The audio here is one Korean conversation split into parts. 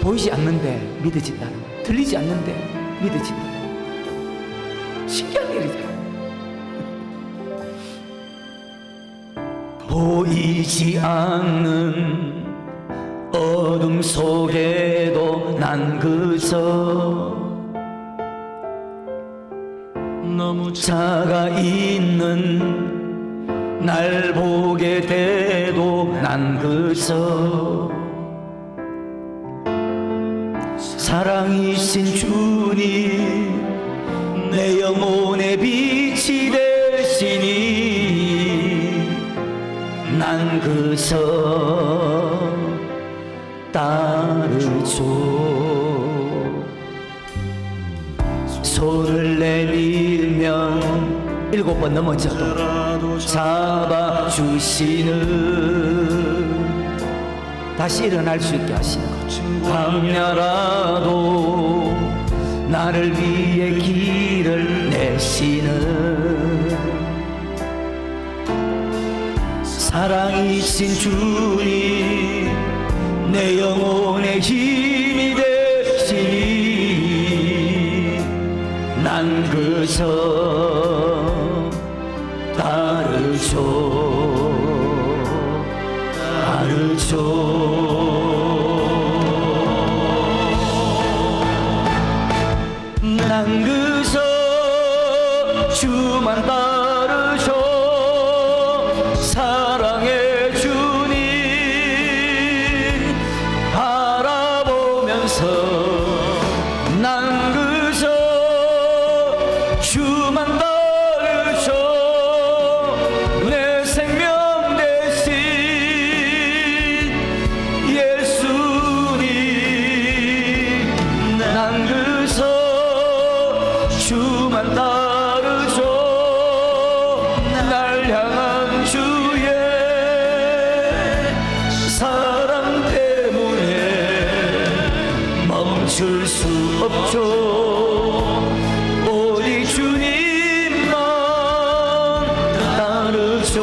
보이지 않는데 믿어진다는 거예요. 들리지 않는데 믿어진다. 신기한 일이잖아요. 보이지 않는 어둠 속에도 난 그저 너무 작아 있는 날 보게 돼도 난 그저 사랑이신 주님 내 영혼의 빛이 되시니 난 그저 따르죠. 손을 내밀면 7번 넘어져도 잡아주시는 다시 일어날 수 있게 하시는 것. 광야라도 나를 위해 길을 내시는 사랑이신 주님 내 영혼의 힘이 되시니 난 그저 따르죠. 난 그저 주만 따르죠. 사랑의 주님 바라보면서 난 그저 주만 따르죠. 내 생명 대신 예수님 난 그저 주만 따르죠. 날 향한 주의 사랑 때문에 멈출 수 없죠. 오직 주님만 따르죠.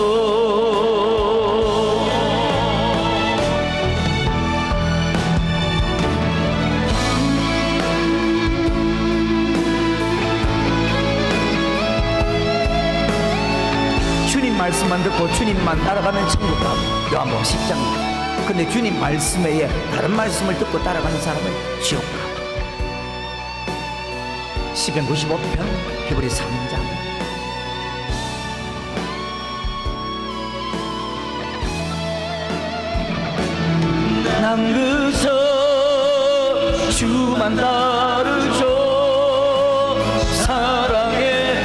주님 말씀만 듣고 주님만 따라가면 천국 가고 요한복음 10장입니다. 근데 주님 말씀 외에 다른 말씀을 듣고 따라가는 사람은 지옥 가고. 시편 95편 히브리 3장 난 그저 주만 따르죠. 사랑의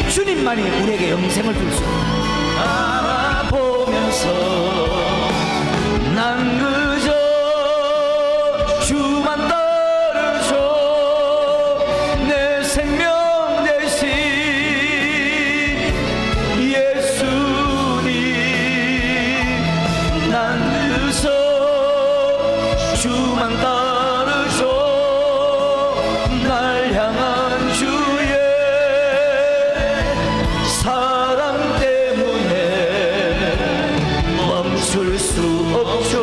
주님만이 우리에게 영생을 줄 수 있다. 알아보면서 난 그저 주만 따르죠. 내 생명 대신 예수님 난 그저 주만 따르죠. 날 향한 주의 사랑 때문에 멈출 수 없죠.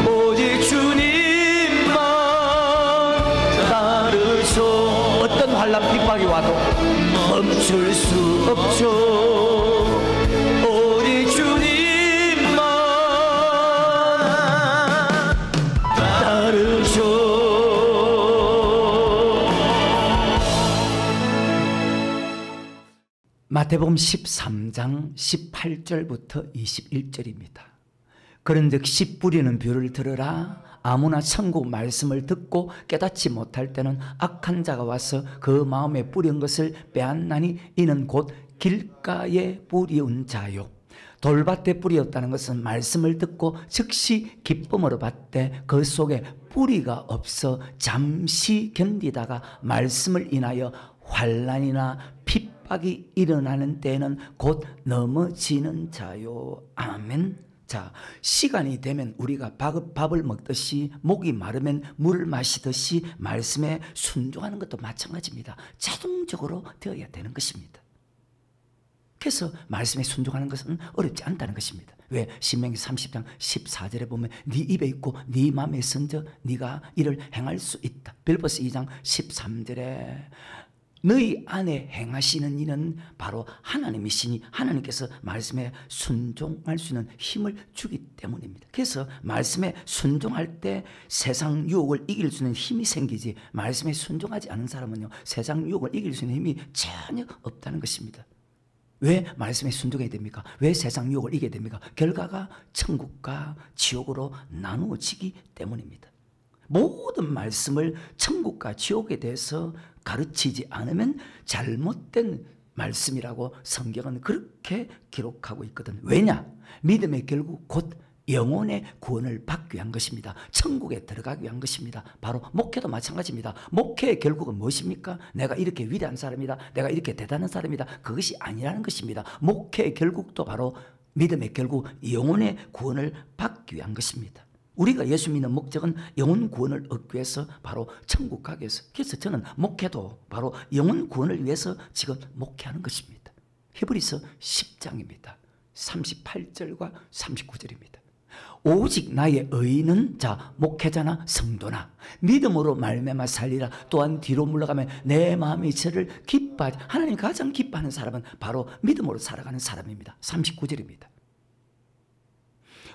오직 주님만 따르죠. 어떤 환난 핍박이 와도 멈출 수 없죠. 오직 주님만 따르죠. 마태복음 13장 18절부터 21절입니다. 그런즉 씨 뿌리는 뷰를 들으라. 아무나 천국 말씀을 듣고 깨닫지 못할 때는 악한 자가 와서 그 마음에 뿌린 것을 빼앗나니 이는 곧 길가에 뿌리운 자요. 돌밭에 뿌리었다는 것은 말씀을 듣고 즉시 기쁨으로 받되 그 속에 뿌리가 없어 잠시 견디다가 말씀을 인하여 환난이나 핍박이 일어나는 때에는 곧 넘어지는 자요. 아멘. 자, 시간이 되면 우리가 밥을 먹듯이 목이 마르면 물을 마시듯이 말씀에 순종하는 것도 마찬가지입니다. 자동적으로 되어야 되는 것입니다. 그래서 말씀에 순종하는 것은 어렵지 않다는 것입니다. 왜? 신명기 30장 14절에 보면 네 입에 있고 네 마음에 선져 네가 이를 행할 수 있다. 빌보스 2장 13절에 너희 안에 행하시는 이는 바로 하나님이시니 하나님께서 말씀에 순종할 수 있는 힘을 주기 때문입니다. 그래서 말씀에 순종할 때 세상 유혹을 이길 수 있는 힘이 생기지, 말씀에 순종하지 않은 사람은요 세상 유혹을 이길 수 있는 힘이 전혀 없다는 것입니다. 왜 말씀에 순종해야 됩니까? 왜 세상 유혹을 이겨야 됩니까? 결과가 천국과 지옥으로 나누어지기 때문입니다. 모든 말씀을 천국과 지옥에 대해서 가르치지 않으면 잘못된 말씀이라고 성경은 그렇게 기록하고 있거든. 왜냐? 믿음의 결국 곧 영혼의 구원을 받기 위한 것입니다. 천국에 들어가기 위한 것입니다. 바로 목회도 마찬가지입니다. 목회의 결국은 무엇입니까? 내가 이렇게 위대한 사람이다, 내가 이렇게 대단한 사람이다, 그것이 아니라는 것입니다. 목회의 결국도 바로 믿음의 결국 영혼의 구원을 받기 위한 것입니다. 우리가 예수 믿는 목적은 영혼 구원을 얻기 위해서 바로 천국 가기 위해서. 그래서 저는 목회도 바로 영혼 구원을 위해서 지금 목회하는 것입니다. 히브리서 10장입니다. 38절과 39절입니다. 오직 나의 의인은 자 목회자나 성도나 믿음으로 말미암아 살리라. 또한 뒤로 물러가면 내 마음이 저를 기뻐하지. 하나님 가장 기뻐하는 사람은 바로 믿음으로 살아가는 사람입니다. 39절입니다.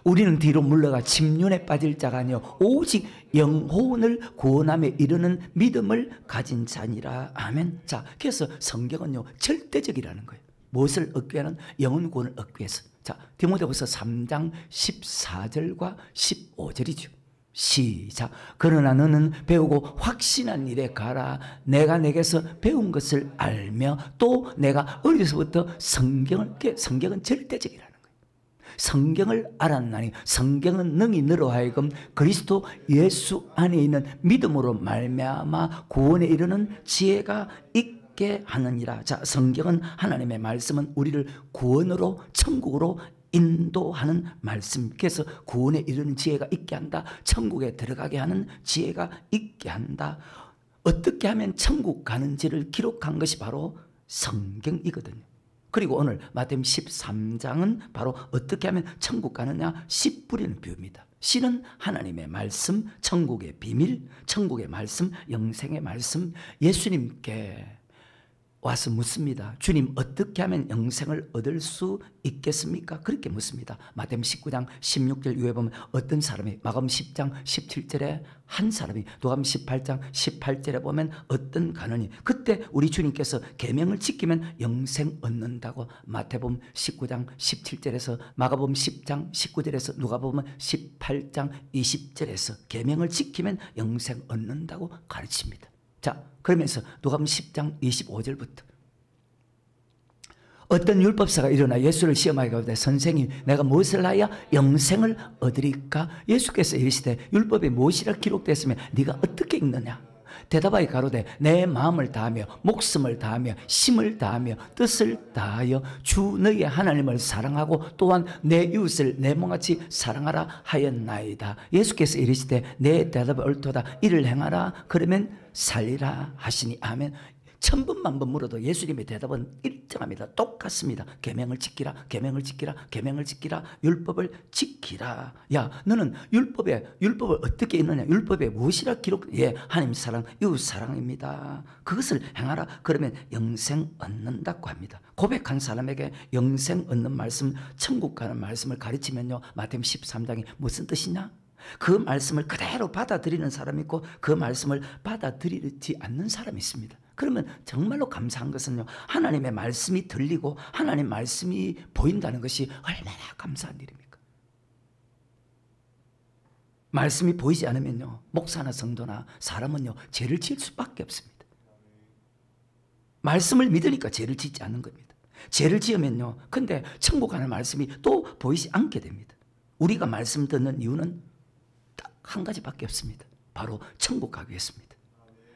우리는 뒤로 물러가 침륜에 빠질 자가 아니요 오직 영혼을 구원함에 이르는 믿음을 가진 자니라. 아멘. 자, 그래서 성경은요 절대적이라는 거예요. 무엇을 얻기 위한? 영혼 구원을 얻기 위해서. 자, 디모데후서 3장 14절과 15절이죠. 시작. 그러나 너는 배우고 확신한 일에 가라. 내가 내게서 배운 것을 알며 또 내가 어려서부터 성경은 절대적이라는 거예요. 성경을 알았나니 성경은 능히 너로 하여금 그리스도 예수 안에 있는 믿음으로 말미암아 구원에 이르는 지혜가 있게 하느니라. 자, 성경은 하나님의 말씀은 우리를 구원으로 천국으로 인도하는 말씀. 그래서 구원에 이르는 지혜가 있게 한다. 천국에 들어가게 하는 지혜가 있게 한다. 어떻게 하면 천국 가는지를 기록한 것이 바로 성경이거든요. 그리고 오늘 마태복음 13장은 바로 어떻게 하면 천국 가느냐, 씨 뿌리는 비유입니다. 씨는 하나님의 말씀, 천국의 비밀, 천국의 말씀, 영생의 말씀. 예수님께 와서 묻습니다. 주님, 어떻게 하면 영생을 얻을 수 있겠습니까? 그렇게 묻습니다. 마태복음 19장 16절 이후에 보면 어떤 사람이, 마가복음 10장 17절에 한 사람이, 누가복음 18장 18절에 보면 어떤 가느니, 그때 우리 주님께서 계명을 지키면 영생 얻는다고 마태복음 19장 17절에서 마가복음 10장 19절에서 누가복음 18장 20절에서 계명을 지키면 영생 얻는다고 가르칩니다. 자, 그러면서 누가복음 10장 25절부터 어떤 율법사가 일어나 예수를 시험하게 가로되 선생님, 내가 무엇을 하여 영생을 얻으리까? 예수께서 이르시되 율법에 무엇이라 기록되었으면 네가 어떻게 읽느냐? 대답하여 가로되 내 마음을 다하며 목숨을 다하며 힘을 다하며 뜻을 다하여 주 너희 하나님을 사랑하고 또한 내 이웃을 내 몸같이 사랑하라 하였나이다. 예수께서 이르시되 내 대답이 옳도다. 이를 행하라. 그러면 살리라 하시니. 아멘. 천번 만번 물어도 예수님의 대답은 일정합니다. 똑같습니다. 계명을 지키라, 계명을 지키라, 계명을 지키라, 율법을 지키라. 야, 너는 율법을 어떻게 읽느냐? 율법에 무엇이라 기록? 예, 하나님 사랑, 이웃 사랑입니다. 그것을 행하라. 그러면 영생 얻는다고 합니다. 고백한 사람에게 영생 얻는 말씀, 천국 가는 말씀을 가르치면요, 마태복음 13장이 무슨 뜻이냐? 그 말씀을 그대로 받아들이는 사람이 있고 그 말씀을 받아들이지 않는 사람이 있습니다. 그러면 정말로 감사한 것은요, 하나님의 말씀이 들리고 하나님의 말씀이 보인다는 것이 얼마나 감사한 일입니까? 말씀이 보이지 않으면요, 목사나 성도나 사람은요 죄를 지을 수밖에 없습니다. 말씀을 믿으니까 죄를 짓지 않는 겁니다. 죄를 지으면요, 근데 천국 가는 말씀이 또 보이지 않게 됩니다. 우리가 말씀 듣는 이유는 딱 한 가지밖에 없습니다. 바로 천국 가기 위해서입니다.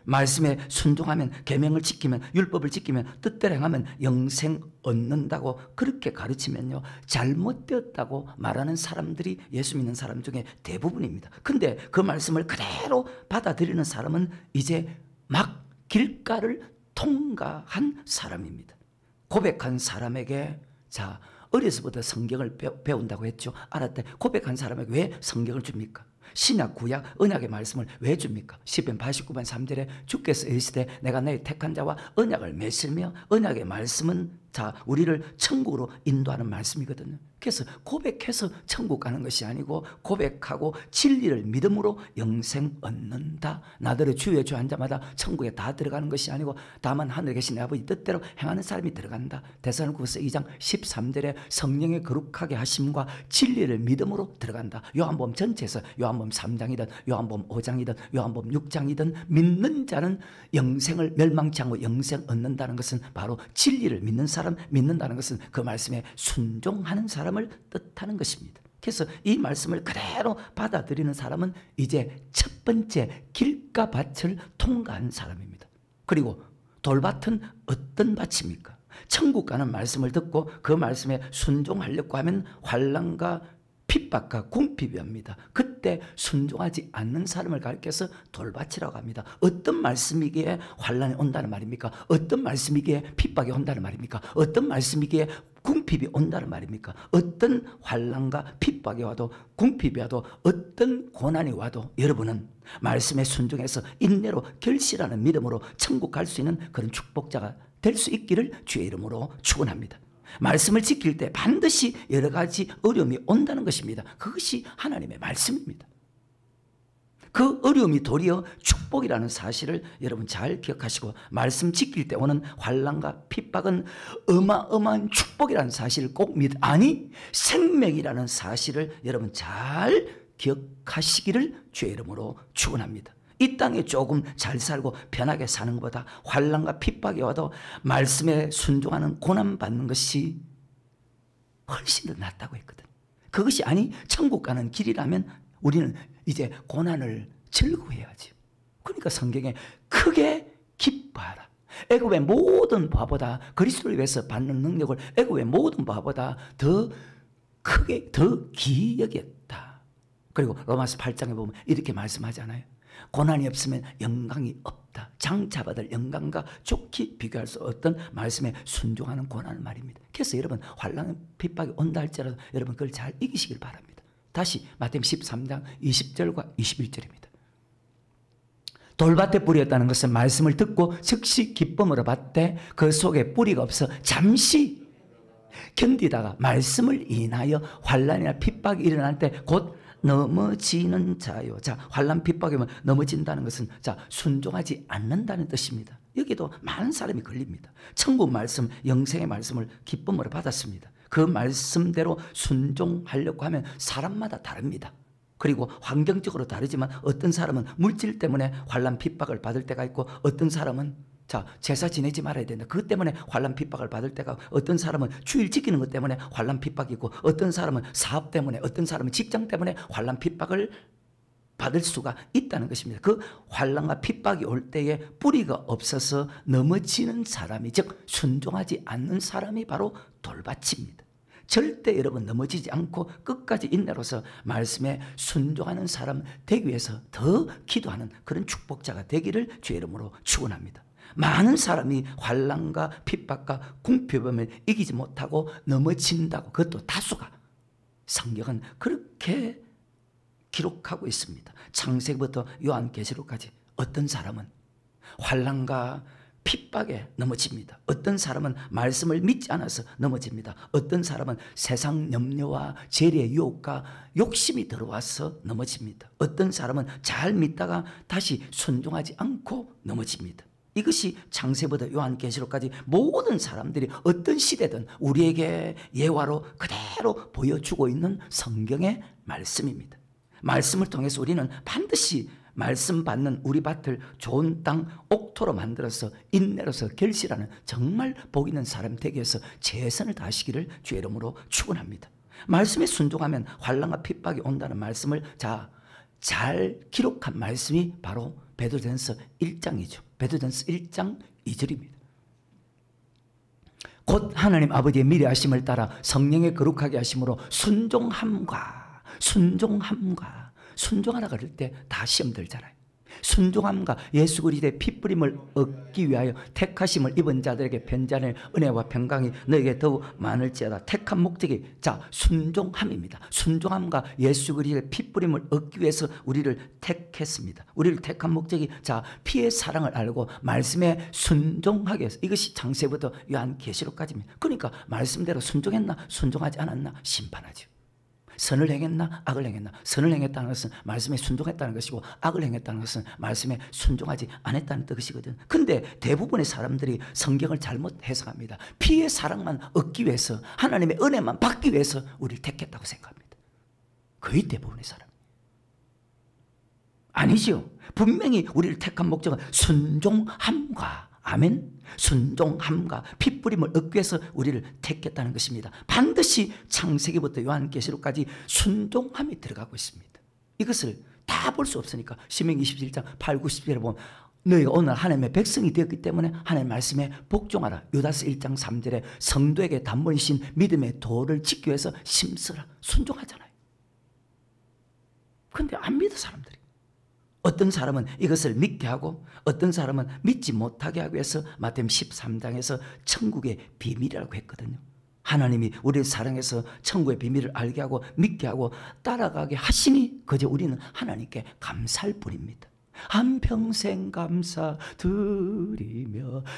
말씀에 순종하면, 계명을 지키면, 율법을 지키면, 뜻대로 행하면 영생 얻는다고 그렇게 가르치면요, 잘못되었다고 말하는 사람들이 예수 믿는 사람 중에 대부분입니다. 근데 그 말씀을 그대로 받아들이는 사람은 이제 막 길가를 통과한 사람입니다. 고백한 사람에게 자 어려서부터 성경을 배운다고 했죠. 알았대. 고백한 사람에게 왜 성경을 줍니까? 신약 구약 언약의 말씀을 왜 줍니까? 시편 89편 3절에 주께서 이르시되 내가 너희 택한 자와 언약을 맺으며 언약의 말씀은 자 우리를 천국으로 인도하는 말씀이거든요. 그래서 고백해서 천국 가는 것이 아니고 고백하고 진리를 믿음으로 영생 얻는다. 나더러 주여 주 한 자마다 천국에 다 들어가는 것이 아니고 다만 하늘에 계신 내 아버지 뜻대로 행하는 사람이 들어간다. 데살로니가서 2장 13절에 성령의 거룩하게 하심과 진리를 믿음으로 들어간다. 요한복음 전체에서 요한복음 3장이든 요한복음 5장이든 요한복음 6장이든 믿는 자는 영생을 멸망치 않고 영생 얻는다는 것은 바로 진리를 믿는 사람, 믿는다는 것은 그 말씀에 순종하는 사람을 뜻하는 것입니다. 그래서 이 말씀을 그대로 받아들이는 사람은 이제 첫 번째 길가 밭을 통과한 사람입니다. 그리고 돌밭은 어떤 밭입니까? 천국 가는 말씀을 듣고 그 말씀에 순종하려고 하면 환난과 핍박과 궁핍이 옵니다. 그때 순종하지 않는 사람을 가리켜서 돌밭이라고 합니다. 어떤 말씀이기에 환난이 온다는 말입니까? 어떤 말씀이기에 핍박이 온다는 말입니까? 어떤 말씀이기에 궁핍이 온다는 말입니까? 어떤 환난과 핍박이 와도 궁핍이 와도 어떤 고난이 와도 여러분은 말씀에 순종해서 인내로 결실하는 믿음으로 천국 갈 수 있는 그런 축복자가 될 수 있기를 주의 이름으로 축원합니다. 말씀을 지킬 때 반드시 여러 가지 어려움이 온다는 것입니다. 그것이 하나님의 말씀입니다. 그 어려움이 도리어 축복이라는 사실을 여러분 잘 기억하시고 말씀 지킬 때 오는 환난과 핍박은 어마어마한 축복이라는 사실을 꼭 아니 생명이라는 사실을 여러분 잘 기억하시기를 주의 이름으로 축원합니다. 이 땅에 조금 잘 살고 편하게 사는 것보다 환난과 핍박이 와도 말씀에 순종하는 고난받는 것이 훨씬 더 낫다고 했거든. 그것이 아니 천국 가는 길이라면 우리는 이제 고난을 즐거워해야지. 그러니까 성경에 크게 기뻐하라. 애굽의 모든 바보다 그리스도를 위해서 받는 능력을 애굽의 모든 바보다 더 크게 더 귀히 여겼다. 그리고 로마서 8장에 보면 이렇게 말씀하잖아요. 고난이 없으면 영광이 없다. 장차받을 영광과 좋게 비교할 수 없던 말씀에 순종하는 고난을 말입니다. 그래서 여러분 환난 핍박이 온다 할지라도 여러분 그걸 잘 이기시길 바랍니다. 다시 마태복음 13장 20절과 21절입니다. 돌밭에 뿌리였다는 것은 말씀을 듣고 즉시 기쁨으로 받되 그 속에 뿌리가 없어 잠시 견디다가 말씀을 인하여 환난이나 핍박이 일어날 때 곧 넘어지는 자요. 자, 환난 핍박이면 넘어진다는 것은 자, 순종하지 않는다는 뜻입니다. 여기도 많은 사람이 걸립니다. 천국 말씀, 영생의 말씀을 기쁨으로 받았습니다. 그 말씀대로 순종하려고 하면 사람마다 다릅니다. 그리고 환경적으로 다르지만 어떤 사람은 물질 때문에 환난 핍박을 받을 때가 있고 어떤 사람은 자, 제사 지내지 말아야 된다. 그것 때문에 환난 핍박을 받을 때가 어떤 사람은 주일 지키는 것 때문에 환난 핍박이 있고 어떤 사람은 사업 때문에 어떤 사람은 직장 때문에 환난 핍박을 받을 수가 있다는 것입니다. 그 환난과 핍박이 올 때에 뿌리가 없어서 넘어지는 사람이 즉 순종하지 않는 사람이 바로 돌밭입니다. 절대 여러분 넘어지지 않고 끝까지 인내로서 말씀에 순종하는 사람 되기 위해서 더 기도하는 그런 축복자가 되기를 주의 이름으로 축원합니다. 많은 사람이 환난과 핍박과 궁핍을 이기지 못하고 넘어진다고 그것도 다수가 성경은 그렇게 기록하고 있습니다. 창세기부터 요한계시록까지 어떤 사람은 환난과 핍박에 넘어집니다. 어떤 사람은 말씀을 믿지 않아서 넘어집니다. 어떤 사람은 세상 염려와 재리의 유혹과 욕심이 들어와서 넘어집니다. 어떤 사람은 잘 믿다가 다시 순종하지 않고 넘어집니다. 이것이 창세부터 요한계시록까지 모든 사람들이 어떤 시대든 우리에게 예화로 그대로 보여주고 있는 성경의 말씀입니다. 말씀을 통해서 우리는 반드시 말씀 받는 우리 밭을 좋은 땅 옥토로 만들어서 인내로서 결실하는 정말 복 있는 사람 되기 위해서 최선을 다하시기를 주의 이름으로 축원합니다. 말씀에 순종하면 환난과 핍박이 온다는 말씀을 잘 기록한 말씀이 바로 베드로전서 1장이죠. 베드로전서 1장 2절입니다. 곧 하나님 아버지의 미래하심을 따라 성령의 거룩하게 하심으로 순종하라 그럴 때 다 시험 들잖아요. 순종함과 예수 그리스도의 핏부림을 얻기 위하여 택하심을 입은 자들에게 편지하는 은혜와 평강이 너에게 더욱 많을지어다. 택한 목적이 자 순종함입니다. 순종함과 예수 그리스도의 핏부림을 얻기 위해서 우리를 택했습니다. 우리를 택한 목적이 자 피의 사랑을 알고 말씀에 순종하기 위해서. 이것이 창세부터 요한계시록까지입니다. 그러니까 말씀대로 순종했나 순종하지 않았나 심판하죠. 선을 행했나 악을 행했나. 선을 행했다는 것은 말씀에 순종했다는 것이고 악을 행했다는 것은 말씀에 순종하지 않았다는 뜻이거든. 근데 대부분의 사람들이 성경을 잘못 해석합니다. 피의 사랑만 얻기 위해서 하나님의 은혜만 받기 위해서 우리를 택했다고 생각합니다. 거의 대부분의 사람 아니죠. 분명히 우리를 택한 목적은 순종함과 아멘. 순종함과 핏부림을 얻기 위해서 우리를 택했다는 것입니다. 반드시 창세기부터 요한계시록까지 순종함이 들어가고 있습니다. 이것을 다 볼 수 없으니까 신명기 27장 8, 90절에 보면 너희가 오늘 하나님의 백성이 되었기 때문에 하나님의 말씀에 복종하라. 유다서 1장 3절에 성도에게 단번이신 믿음의 도를 지키기 위해서 심쓰라. 순종하잖아요. 그런데 안 믿어 사람들이. 어떤 사람은 이것을 믿게 하고 어떤 사람은 믿지 못하게 하기 위해서 마태복음 13장에서 천국의 비밀이라고 했거든요. 하나님이 우리를 사랑해서 천국의 비밀을 알게 하고 믿게 하고 따라가게 하시니 그저 우리는 하나님께 감사할 뿐입니다. 한평생 감사드리며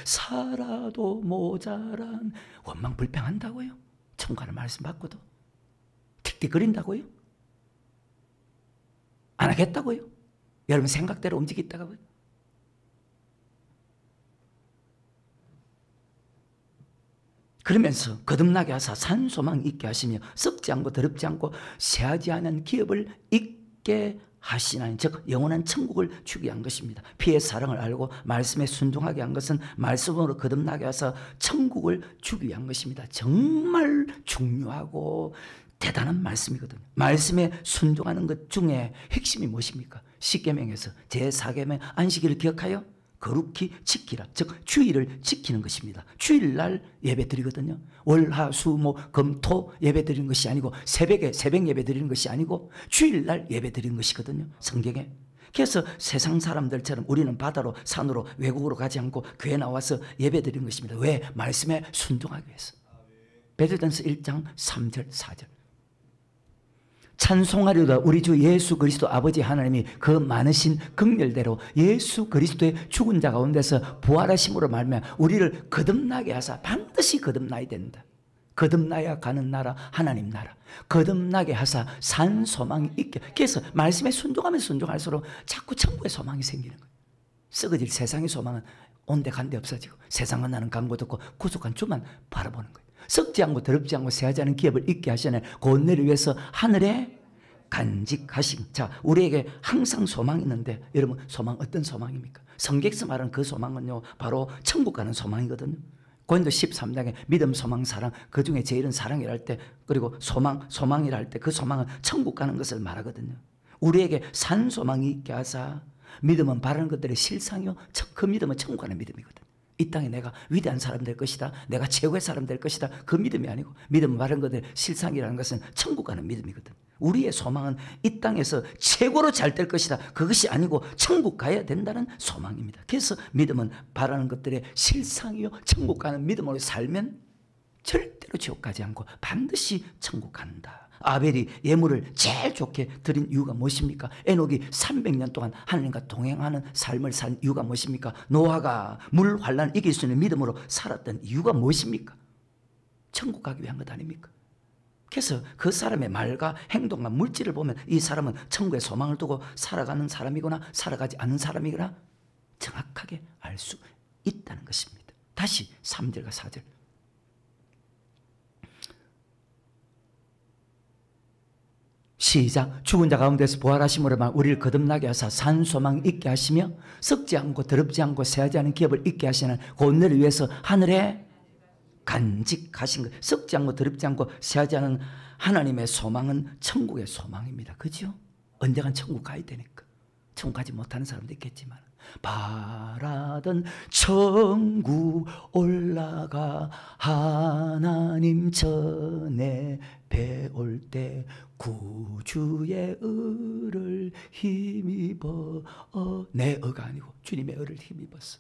살아도 모자란 원망 불평한다고요? 천국 가는 말씀 받고도 틱틱거린다고요? 안 하겠다고요? 여러분 생각대로 움직이다가요? 그러면서 거듭나게 하사 산소망 있게 하시며 썩지 않고 더럽지 않고 쇠하지 않은 기업을 있게 하시나니 즉 영원한 천국을 주게 한 것입니다. 피의 사랑을 알고 말씀에 순종하게 한 것은 말씀으로 거듭나게 하사 천국을 주기 위한 것입니다. 정말 중요하고 대단한 말씀이거든요. 말씀에 순종하는 것 중에 핵심이 무엇입니까? 십계명에서 제4계명 안식일을 기억하여 거룩히 지키라. 즉 주일을 지키는 것입니다. 주일날 예배 드리거든요. 월, 화, 수, 목, 금, 토 예배 드리는 것이 아니고 새벽에 새벽 예배 드리는 것이 아니고 주일날 예배 드리는 것이거든요. 성경에. 그래서 세상 사람들처럼 우리는 바다로 산으로 외국으로 가지 않고 교회 나와서 예배 드리는 것입니다. 왜? 말씀에 순종하기 위해서. 베드로전서 1장 3절 4절 찬송하리로다. 우리 주 예수 그리스도 아버지 하나님이 그 많으신 긍휼대로 예수 그리스도의 죽은 자 가운데서 부활하심으로 말미암아 우리를 거듭나게 하사 반드시 거듭나야 된다. 거듭나야 가는 나라 하나님 나라. 거듭나게 하사 산 소망이 있게. 그래서 말씀에 순종하면 순종할수록 자꾸 천국의 소망이 생기는 거예요. 썩어질 세상의 소망은 온데 간데 없어지고 세상은 나는 광고 듣고 구속한 주만 바라보는 거예요. 썩지 않고 더럽지 않고 쇠하지 않은 기업을 있게 하시는 고은혜를 위해서 하늘에 간직하신. 자, 우리에게 항상 소망이 있는데 여러분 소망 어떤 소망입니까? 성경에서 말하는 그 소망은요 바로 천국 가는 소망이거든요. 고린도 13장에 믿음, 소망, 사랑 그 중에 제일은 사랑이라 할 때 그리고 소망이라 할 때 그 소망은 천국 가는 것을 말하거든요. 우리에게 산 소망이 있게 하사 믿음은 바라는 것들의 실상이요 그 믿음은 천국 가는 믿음이거든요. 이 땅에 내가 위대한 사람 될 것이다. 내가 최고의 사람 될 것이다. 그 믿음이 아니고 믿음 바른 것들 실상이라는 것은 천국 가는 믿음이거든. 우리의 소망은 이 땅에서 최고로 잘 될 것이다. 그것이 아니고 천국 가야 된다는 소망입니다. 그래서 믿음은 바라는 것들의 실상이요 천국 가는 믿음으로 살면 절대로 지옥 가지 않고 반드시 천국 간다. 아벨이 예물을 제일 좋게 드린 이유가 무엇입니까? 에녹이 300년 동안 하나님과 동행하는 삶을 산 이유가 무엇입니까? 노아가 물 환란을 이길 수 있는 믿음으로 살았던 이유가 무엇입니까? 천국 가기 위한 것 아닙니까? 그래서 그 사람의 말과 행동과 물질을 보면 이 사람은 천국에 소망을 두고 살아가는 사람이거나 살아가지 않는 사람이거나 정확하게 알 수 있다는 것입니다. 다시 3절과 4절 시작. 죽은 자 가운데서 부활하심으로만 우리를 거듭나게 하사 산 소망 있게 하시며 썩지 않고 더럽지 않고 쇠하지 않은 기업을 있게 하시는 고은혜를 위해서 하늘에 간직하신 것. 썩지 않고 더럽지 않고 쇠하지 않은 하나님의 소망은 천국의 소망입니다. 그죠? 언젠간 천국 가야 되니까. 천국 가지 못하는 사람도 있겠지만 바라던 천국 올라가 하나님 전에 배울 때 구주의 의를 힘입어 내 의가 아니고 주님의 의를 힘입었어.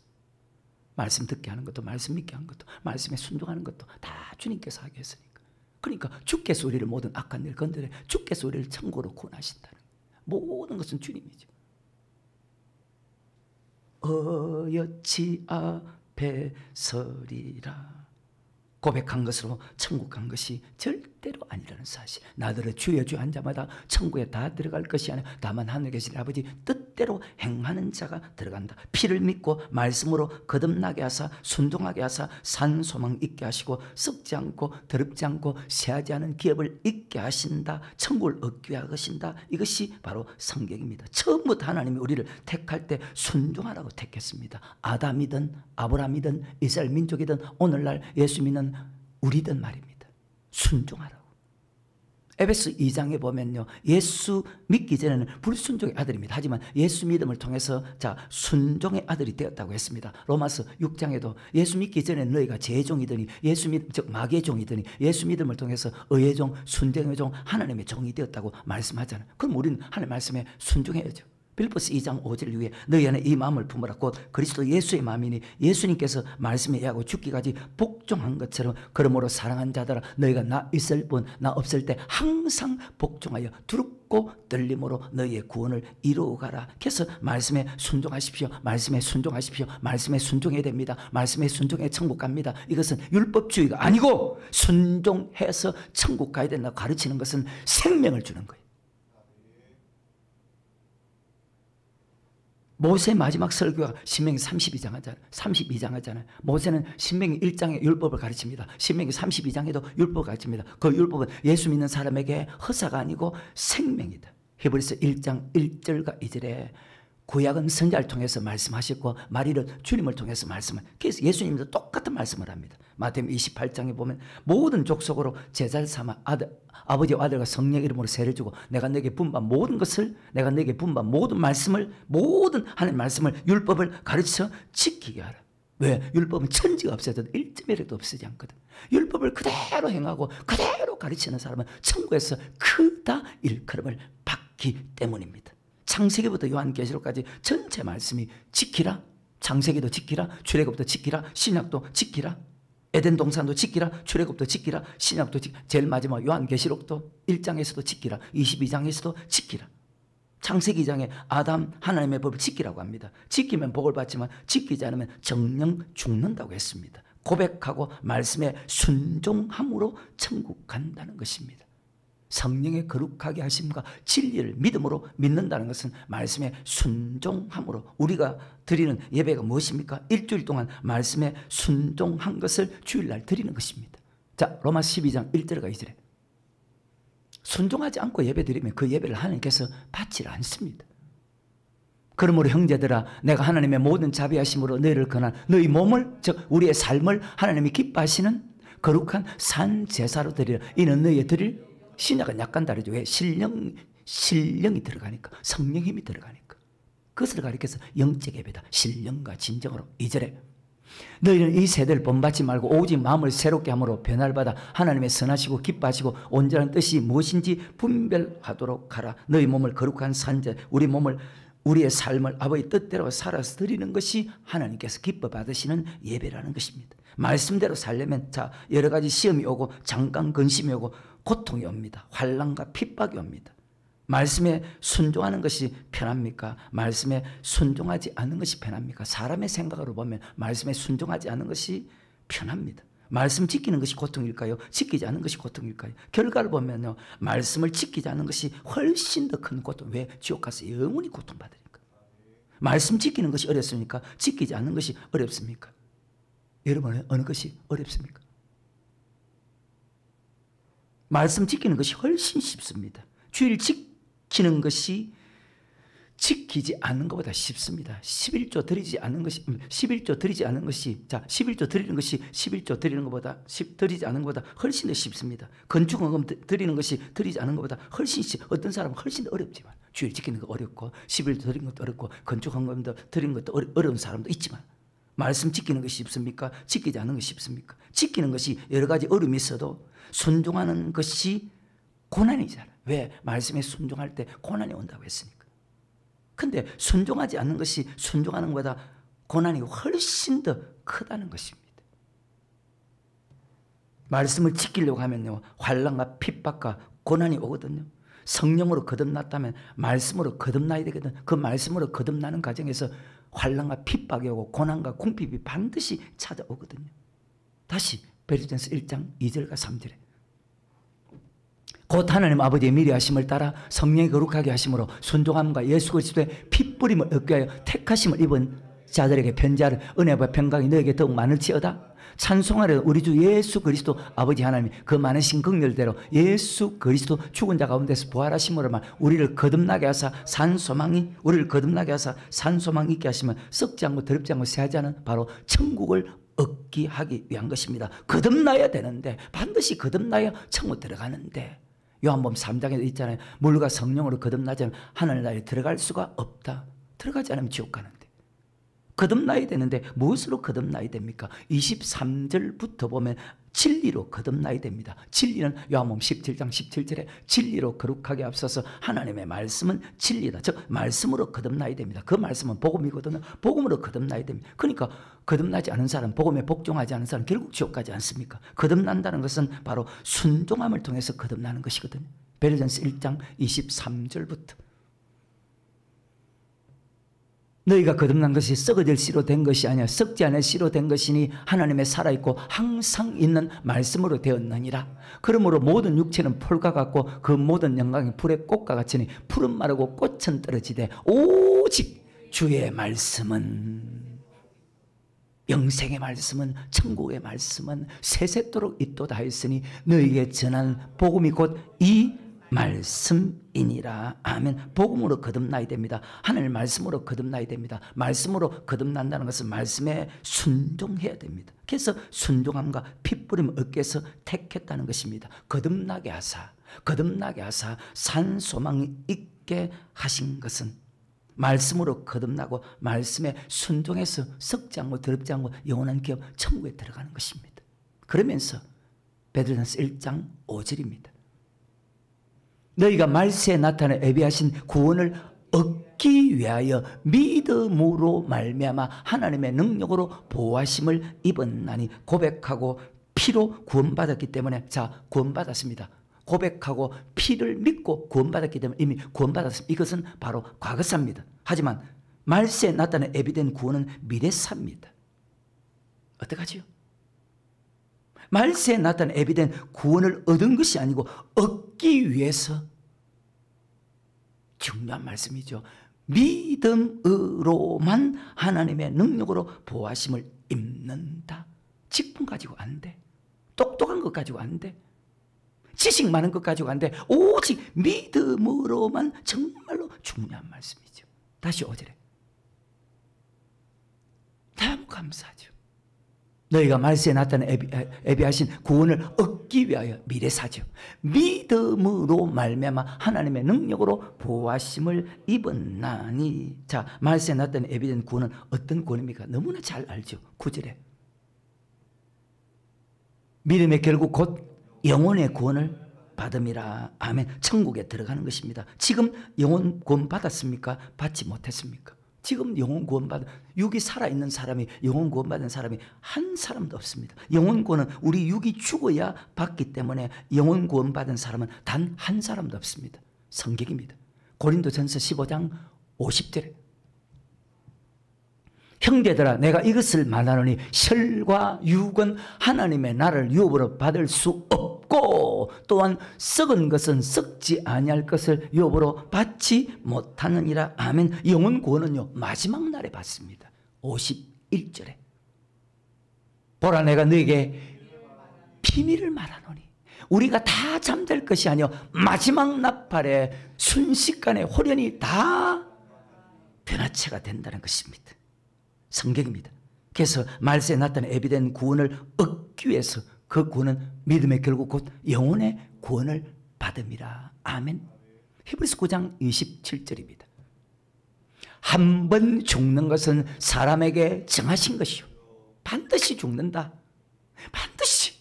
말씀 듣게 하는 것도 말씀 믿게 하는 것도 말씀에 순종하는 것도 다 주님께서 하게 했으니까. 그러니까 주께서 우리를 모든 악한 일 건드려 주께서 우리를 천국으로 구원하신다는 모든 것은 주님이죠. 어여치 앞에 서리라. 고백한 것으로 천국 간 것이 절대로 아니라는 사실. 나더러 주여 주여 한 자마다 천국에 다 들어갈 것이 아니라 다만 하늘에 계신 아버지 뜻대로 행하는 자가 들어간다. 피를 믿고 말씀으로 거듭나게 하사 순종하게 하사 산 소망 있게 하시고 썩지 않고 더럽지 않고 새하지 않은 기업을 있게 하신다. 천국을 얻게 하신다. 이것이 바로 성경입니다. 처음부터 하나님이 우리를 택할 때 순종하라고 택했습니다. 아담이든 아브라함이든 이스라엘 민족이든 오늘날 예수 믿는 우리든 말입니다. 순종하라고. 에베소 2장에 보면요, 예수 믿기 전에는 불순종의 아들입니다. 하지만 예수 믿음을 통해서 순종의 아들이 되었다고 했습니다. 로마서 6장에도 예수 믿기 전에 너희가 제종이더니 즉 마귀의 종이더니 예수 믿음을 통해서 의의 종, 순종의 종, 하나님의 종이 되었다고 말씀하잖아요. 그럼 우리는 하나님 말씀에 순종해야죠. 빌립보서 2장 5절 위에 너희 안에 이 마음을 품으라 곧 그리스도 예수의 마음이니 예수님께서 말씀에 의하고 죽기까지 복종한 것처럼 그러므로 사랑한 자들아 너희가 나 있을 뿐 나 없을 때 항상 복종하여 두렵고 떨림으로 너희의 구원을 이루어가라. 그래서 말씀에 순종하십시오. 말씀에 순종하십시오. 말씀에 순종해야 됩니다. 말씀에 순종해 천국 갑니다. 이것은 율법주의가 아니고 순종해서 천국 가야 된다고 가르치는 것은 생명을 주는 거예요. 모세 마지막 설교가 신명기 32장 하잖아요. 모세는 신명기 1장에 율법을 가르칩니다. 신명기 32장에도 율법을 가르칩니다. 그 율법은 예수 믿는 사람에게 허사가 아니고 생명이다. 히브리서 1장 1절과 2절에 구약은 선지자를 통해서 말씀하셨고 말일은 주님을 통해서 말씀을. 그래서 예수님도 똑같은 말씀을 합니다. 마태복음 28장에 보면 모든 족속으로 제자를 삼아 아버지와 아들과 성령 이름으로 세를 주고 내가 너에게 분반 모든 것을 내가 너에게 분반 모든 말씀을 모든 하나님의 말씀을 율법을 가르쳐 지키게 하라. 왜? 율법은 천지가 없어져도 1점이라도 없어지지 않거든. 율법을 그대로 행하고 그대로 가르치는 사람은 천국에서 크다 일컬음을 받기 때문입니다. 창세기부터 요한계시록까지 전체 말씀이 지키라. 창세기도 지키라. 출애굽도 지키라. 신약도 지키라. 에덴 동산도 지키라. 출애굽도 지키라. 신약도 지키라. 제일 마지막 요한계시록도 1장에서도 지키라. 22장에서도 지키라. 창세기 2장에 아담 하나님의 법을 지키라고 합니다. 지키면 복을 받지만 지키지 않으면 정령 죽는다고 했습니다. 고백하고 말씀에 순종함으로 천국 간다는 것입니다. 성령의 거룩하게 하심과 진리를 믿음으로 믿는다는 것은 말씀에 순종함으로. 우리가 드리는 예배가 무엇입니까? 일주일 동안 말씀에 순종한 것을 주일날 드리는 것입니다. 자, 로마서 12장 1절과 2절에 순종하지 않고 예배 드리면 그 예배를 하나님께서 받지 않습니다. 그러므로 형제들아 내가 하나님의 모든 자비하심으로 너희를 권한 너희 몸을 즉 우리의 삶을 하나님이 기뻐하시는 거룩한 산 제사로 드리라. 이는 너희의 드릴 신약은 약간 다르죠. 왜? 신령이 들어가니까. 성령 힘이 들어가니까. 그것을 가리켜서 영적 예배다. 신령과 진정으로. 2절에 너희는 이 세대를 본받지 말고 오직 마음을 새롭게 함으로 변화를 받아 하나님의 선하시고 기뻐하시고 온전한 뜻이 무엇인지 분별하도록 하라. 너희 몸을 거룩한 산제 우리의 삶을 아버지 뜻대로 살아서 드리는 것이 하나님께서 기뻐 받으시는 예배라는 것입니다. 말씀대로 살려면 여러 가지 시험이 오고 잠깐 근심이 오고 고통이 옵니다. 환난과 핍박이 옵니다. 말씀에 순종하는 것이 편합니까? 말씀에 순종하지 않는 것이 편합니까? 사람의 생각으로 보면 말씀에 순종하지 않는 것이 편합니다. 말씀 지키는 것이 고통일까요? 지키지 않는 것이 고통일까요? 결과를 보면요, 말씀을 지키지 않는 것이 훨씬 더 큰 고통. 왜? 지옥 가서 영원히 고통받으니까. 말씀 지키는 것이 어렵습니까? 지키지 않는 것이 어렵습니까? 여러분 어느 것이 어렵습니까? 말씀 지키는 것이 훨씬 쉽습니다. 주일 지키는 것이 지키지 않는 것보다 쉽습니다. 11조 드리지 않는 것이 11조 드리지 않는 것이 11조 드리는 것이 11조 드리는 것보다 드리지 않는 것보다 훨씬 더 쉽습니다. 건축헌금 드리는 것이 드리지 않는 것보다 훨씬 어떤 사람은 훨씬 더 어렵지만 주일 지키는 거 어렵고 11도 드린 것도 어렵고 건축한 것도 드린 것도 어려운 사람도 있지만 말씀 지키는 것이 쉽습니까? 지키지 않는 것이 쉽습니까? 지키는 것이 여러 가지 어려움이 있어도 순종하는 것이 고난이잖아요. 왜? 말씀에 순종할 때 고난이 온다고 했으니까. 근데 순종하지 않는 것이 순종하는 것보다 고난이 훨씬 더 크다는 것입니다. 말씀을 지키려고 하면요, 환난과 핍박과 고난이 오거든요. 성령으로 거듭났다면 말씀으로 거듭나야 되거든. 그 말씀으로 거듭나는 과정에서 환난과 핍박이 오고 고난과 궁핍이 반드시 찾아오거든요. 다시 베드로전서 1장 2절과 3절에 곧 하나님 아버지의 미리 하심을 따라 성령이 거룩하게 하심으로 순종함과 예수 그리스도의 피 뿌림을 얻게 하여 택하심을 입은 자들에게 편지하는 은혜와 평강이 너에게 더욱 많을지어다. 찬송하려 우리 주 예수 그리스도 아버지 하나님이 그 많으신 긍휼대로 예수 그리스도 죽은 자 가운데서 부활하심으로만 우리를 거듭나게 하사 산소망이 있게 하시면 썩지 않고 더럽지 않고 새하지 않은 바로 천국을 얻기 하기 위한 것입니다. 거듭나야 되는데, 반드시 거듭나야 천국 들어가는데, 요한복음 3장에 있잖아요. 물과 성령으로 거듭나지 않으면 하늘나라에 들어갈 수가 없다. 들어가지 않으면 지옥 가는데. 거듭나야 되는데 무엇으로 거듭나야 됩니까? 23절부터 보면 진리로 거듭나야 됩니다. 진리는 요한복음 17장 17절에 진리로 거룩하게 앞서서 하나님의 말씀은 진리다. 즉 말씀으로 거듭나야 됩니다. 그 말씀은 복음이거든요. 복음으로 거듭나야 됩니다. 그러니까 거듭나지 않은 사람, 복음에 복종하지 않은 사람 결국 지옥 가지 않습니까? 거듭난다는 것은 바로 순종함을 통해서 거듭나는 것이거든요. 베드로전서 1장 23절부터 너희가 거듭난 것이 썩어질 씨로 된 것이 아니라 썩지 않을 씨로 된 것이니 하나님의 살아있고 항상 있는 말씀으로 되었느니라. 그러므로 모든 육체는 풀과 같고 그 모든 영광이 불의 꽃과 같으니 풀은 마르고 꽃은 떨어지되 오직 주의 말씀은, 영생의 말씀은, 천국의 말씀은 세세토록 있도다 하였으니 너희에게 전한 복음이 곧 이 말씀이니라. 아멘. 복음으로 거듭나야 됩니다. 하늘 말씀으로 거듭나야 됩니다. 말씀으로 거듭난다는 것은 말씀에 순종해야 됩니다. 그래서 순종함과 핏부림 얻기 위해서 택했다는 것입니다. 거듭나게 하사 산 소망이 있게 하신 것은 말씀으로 거듭나고 말씀에 순종해서 썩지 않고 더럽지 않고 영원한 기업 천국에 들어가는 것입니다. 그러면서 베드로전서 1장 5절입니다. 너희가 말세에 나타내 예비하신 구원을 얻기 위하여 믿음으로 말미암아 하나님의 능력으로 보호하심을 입었나니 고백하고 피로 구원받았기 때문에, 자, 구원받았습니다. 고백하고 피를 믿고 구원받았기 때문에 이미 구원받았습니다. 이것은 바로 과거사입니다. 하지만 말세에 나타내 예비된 구원은 미래사입니다. 어떡하지요? 말세에 나타난 예비된 구원을 얻은 것이 아니고 얻기 위해서, 중요한 말씀이죠. 믿음으로만 하나님의 능력으로 보호하심을 입는다. 직분 가지고 안 돼. 똑똑한 것 가지고 안 돼. 지식 많은 것 가지고 안 돼. 오직 믿음으로만. 정말로 중요한 말씀이죠. 다시 5절에 너무 감사하죠. 너희가 말세에 나타난 예비하신 구원을 얻기 위하여 미래사죠. 믿음으로 말미암아 하나님의 능력으로 보호하심을 입었나니. 자, 말세에 나타난 예비된 구원은 어떤 구원입니까? 너무나 잘 알죠. 9절에 믿음의 결국 곧 영혼의 구원을 받음이라. 아멘. 천국에 들어가는 것입니다. 지금 영혼 구원 받았습니까? 받지 못했습니까? 지금 영혼 구원받은, 육이 살아있는 사람이, 영혼 구원받은 사람이 한 사람도 없습니다. 영혼 구원은 우리 육이 죽어야 받기 때문에 영혼 구원받은 사람은 단 한 사람도 없습니다. 성경입니다. 고린도전서 15장 50절에 형제들아 내가 이것을 말하노니 혈과 육은 하나님의 나를 유업으로 받을 수 없고 또한 썩은 것은 썩지 아니할 것을 유업으로 받지 못하느니라. 아멘. 영혼 구원은요 마지막 날에 받습니다. 51절에 보라 내가 너에게 비밀을 말하노니 우리가 다 잠들 것이 아니요 마지막 나팔에 순식간에 홀연히 다 변화체가 된다는 것입니다. 성경입니다. 그래서 말세에 나타난 예비된 구원을 얻기 위해서 그 구원은 믿음의 결국 곧 영혼의 구원을 받음이라. 아멘. 히브리서 9장 27절입니다. 한 번 죽는 것은 사람에게 정하신 것이요 반드시 죽는다. 반드시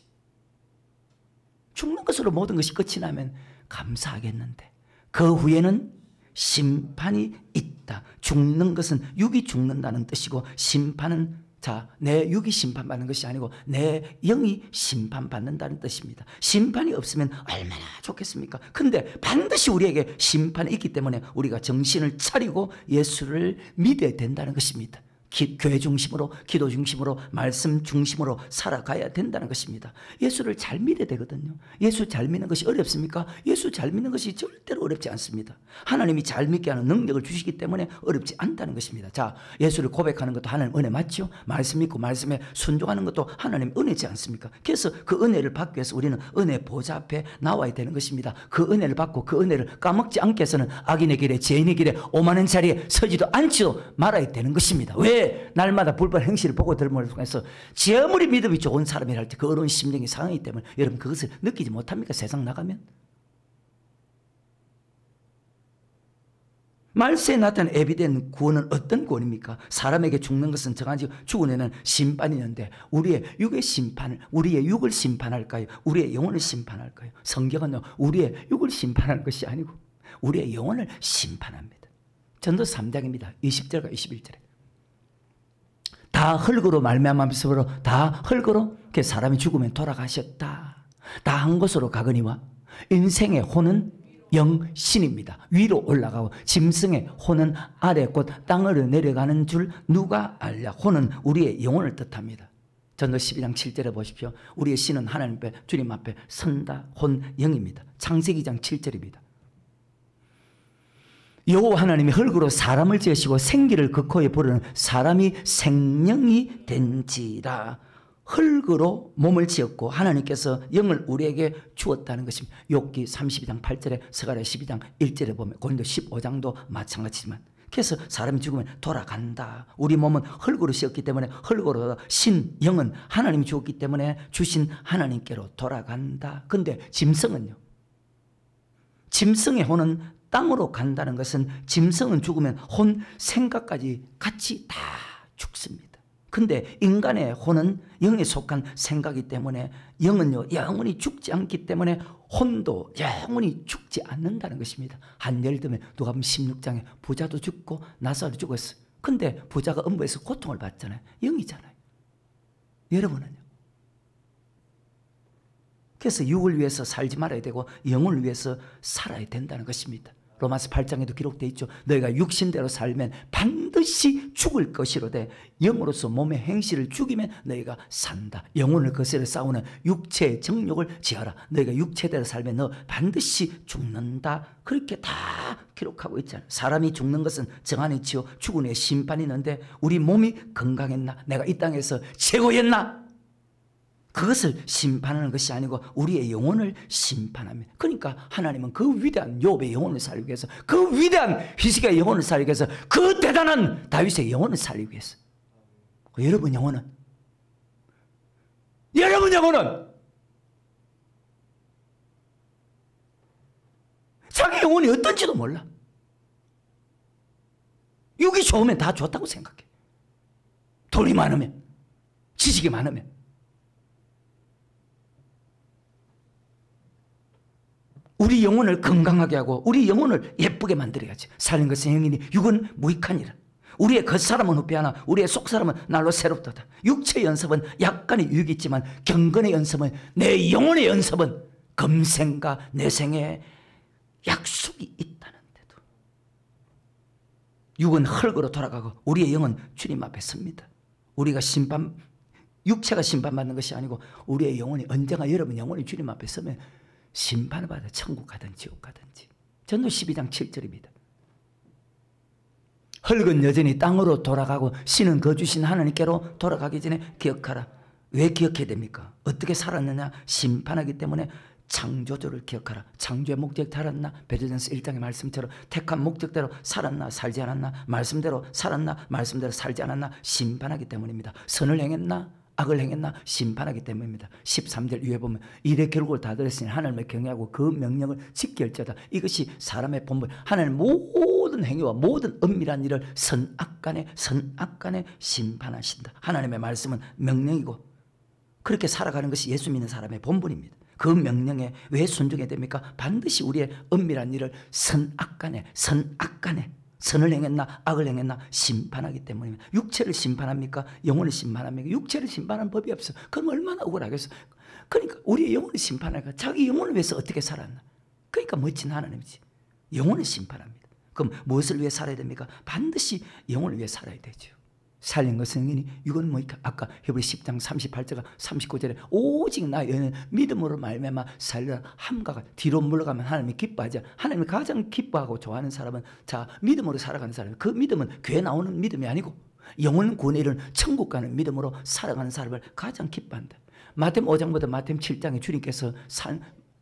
죽는 것으로 모든 것이 끝이 나면 감사하겠는데 그 후에는 심판이 있다. 죽는 것은 육이 죽는다는 뜻이고 심판은 내 육이 심판받는 것이 아니고 내 영이 심판받는다는 뜻입니다. 심판이 없으면 얼마나 좋겠습니까? 근데 반드시 우리에게 심판이 있기 때문에 우리가 정신을 차리고 예수를 믿어야 된다는 것입니다. 교회 중심으로, 기도 중심으로, 말씀 중심으로 살아가야 된다는 것입니다. 예수를 잘 믿어야 되거든요. 예수 잘 믿는 것이 어렵습니까? 예수 잘 믿는 것이 절대로 어렵지 않습니다. 하나님이 잘 믿게 하는 능력을 주시기 때문에 어렵지 않다는 것입니다. 자, 예수를 고백하는 것도 하나님 은혜 맞죠? 말씀 믿고 말씀에 순종하는 것도 하나님 은혜지 않습니까? 그래서 그 은혜를 받기 위해서 우리는 은혜 보좌 앞에 나와야 되는 것입니다. 그 은혜를 받고 그 은혜를 까먹지 않게 해서는 악인의 길에 죄인의 길에 오만한 자리에 서지도 않지도 말아야 되는 것입니다. 왜? 날마다 불법 행실을 보고 들음을 통해서 제 아무리 믿음이 좋은 사람이라 할지 그 어려운 심령이 상하기 때문에 여러분 그것을 느끼지 못합니까? 세상 나가면 말세에 나타난 에비덴 구원은 어떤 구원입니까? 사람에게 죽는 것은 정하지 죽은 애는 심판이 있는데 우리의 육의 심판을, 우리의 육을 심판할까요? 우리의 영혼을 심판할까요? 성경은요 우리의 육을 심판하는 것이 아니고 우리의 영혼을 심판합니다. 전도 3장입니다 20절과 21절에 다 흙으로 말미암았으므로 다 흙으로 사람이 죽으면 돌아가셨다. 다 한 곳으로 가거니와 인생의 혼은 영신입니다. 위로 올라가고 짐승의 혼은 아래 곧 땅으로 내려가는 줄 누가 알랴. 혼은 우리의 영혼을 뜻합니다. 전도 12장 7절에 보십시오. 우리의 신은 하나님 앞에 주님 앞에 선다. 혼 영입니다. 창세기 2장 7절입니다. 여호와 하나님이 흙으로 사람을 지으시고 생기를 그 코에 부르는 사람이 생명이 된지라. 흙으로 몸을 지었고 하나님께서 영을 우리에게 주었다는 것입니다. 욥기 32장 8절에 스가랴 12장 1절에 보면 고린도 15장도 마찬가지지만 그래서 사람이 죽으면 돌아간다. 우리 몸은 흙으로 씌었기 때문에 흙으로 신 영은 하나님이 주었기 때문에 주신 하나님께로 돌아간다. 근데 짐승은요, 짐승의 혼은 땅으로 간다는 것은 짐승은 죽으면 혼 생각까지 같이 다 죽습니다. 근데 인간의 혼은 영에 속한 생각이기 때문에 영은요 영원히 죽지 않기 때문에 혼도 영원히 죽지 않는다는 것입니다. 한 예를 들면 누가복음 16장에 부자도 죽고 나사로도 죽었어요. 근데 부자가 음부에서 고통을 받잖아요. 영이잖아요. 여러분은요? 그래서 육을 위해서 살지 말아야 되고 영을 위해서 살아야 된다는 것입니다. 로마서 8장에도 기록되어 있죠. 너희가 육신대로 살면 반드시 죽을 것이로되 영으로서 몸의 행실을 죽이면 너희가 산다. 영혼을 거스려 싸우는 육체의 정욕을 제하라. 너희가 육체대로 살면 너 반드시 죽는다. 그렇게 다 기록하고 있잖아요. 사람이 죽는 것은 정한 이치요 죽은 후에 심판이 있는데 우리 몸이 건강했나? 내가 이 땅에서 최고였나? 그것을 심판하는 것이 아니고 우리의 영혼을 심판합니다. 그러니까 하나님은 그 위대한 욥의 영혼을 살리기 위해서, 그 위대한 히스기야의 영혼을 살리기 위해서, 그 대단한 다윗의 영혼을 살리기 위해서 여러분 영혼은 자기 영혼이 어떤지도 몰라. 육이 좋으면 다 좋다고 생각해. 돈이 많으면, 지식이 많으면. 우리 영혼을 건강하게 하고 우리 영혼을 예쁘게 만들어야지. 사는 것은 영이니 육은 무익하니라. 우리의 겉사람은 후패하나 우리의 속사람은 날로 새롭도다. 육체의 연습은 약간의 유익이 있지만 경건의 연습은, 내 영혼의 연습은 금생과 내생에 약속이 있다는데도 육은 흙으로 돌아가고 우리의 영은 주님 앞에 섭니다. 우리가 육체가 심판받는 것이 아니고 우리의 영혼이, 언젠가 여러분 영혼이 주님 앞에 서면 심판을 받아 천국 가든지 지옥 가든지. 전도 12장 7절입니다. 흙은 여전히 땅으로 돌아가고 신은 거주신 하나님께로 돌아가기 전에 기억하라. 왜 기억해야 됩니까? 어떻게 살았느냐? 심판하기 때문에 창조주를 기억하라. 창조의 목적이 달았나? 베드로전서 1장의 말씀처럼 택한 목적대로 살았나 살지 않았나? 말씀대로 살았나 말씀대로 살지 않았나? 심판하기 때문입니다. 선을 행했나? 악을 행했나 심판하기 때문입니다. 13절 위에 보면 이래 결국을 다 들었으니 하나님을 경외하고 그 명령을 지킬지어다. 이것이 사람의 본분. 하나님 모든 행위와 모든 은밀한 일을 선악간에 심판하신다. 하나님의 말씀은 명령이고 그렇게 살아가는 것이 예수 믿는 사람의 본분입니다. 그 명령에 왜 순종해야 됩니까? 반드시 우리의 은밀한 일을 선악간에 선을 행했나 악을 행했나 심판하기 때문입니다. 육체를 심판합니까? 영혼을 심판합니까? 육체를 심판하는 법이 없어. 그럼 얼마나 억울하겠어. 그러니까 우리의 영혼을 심판하니까 자기 영혼을 위해서 어떻게 살았나. 그러니까 멋진 하나님이지. 영혼을 심판합니다. 그럼 무엇을 위해 살아야 됩니까? 반드시 영혼을 위해 살아야 되죠. 살린 것은 이건 뭐니까 아까 히브리 10장 38절과 39절에 오직 나의 믿음으로 말미암아 살리라 함과 뒤로 물러가면 하나님이 기뻐하지. 하나님이 가장 기뻐하고 좋아하는 사람은 자 믿음으로 살아가는 사람. 그 믿음은 교회 나오는 믿음이 아니고 영혼 구원에 이르는 천국 가는 믿음으로 살아가는 사람을 가장 기뻐한다. 마태복음 5장보다 마태복음 7장에 주님께서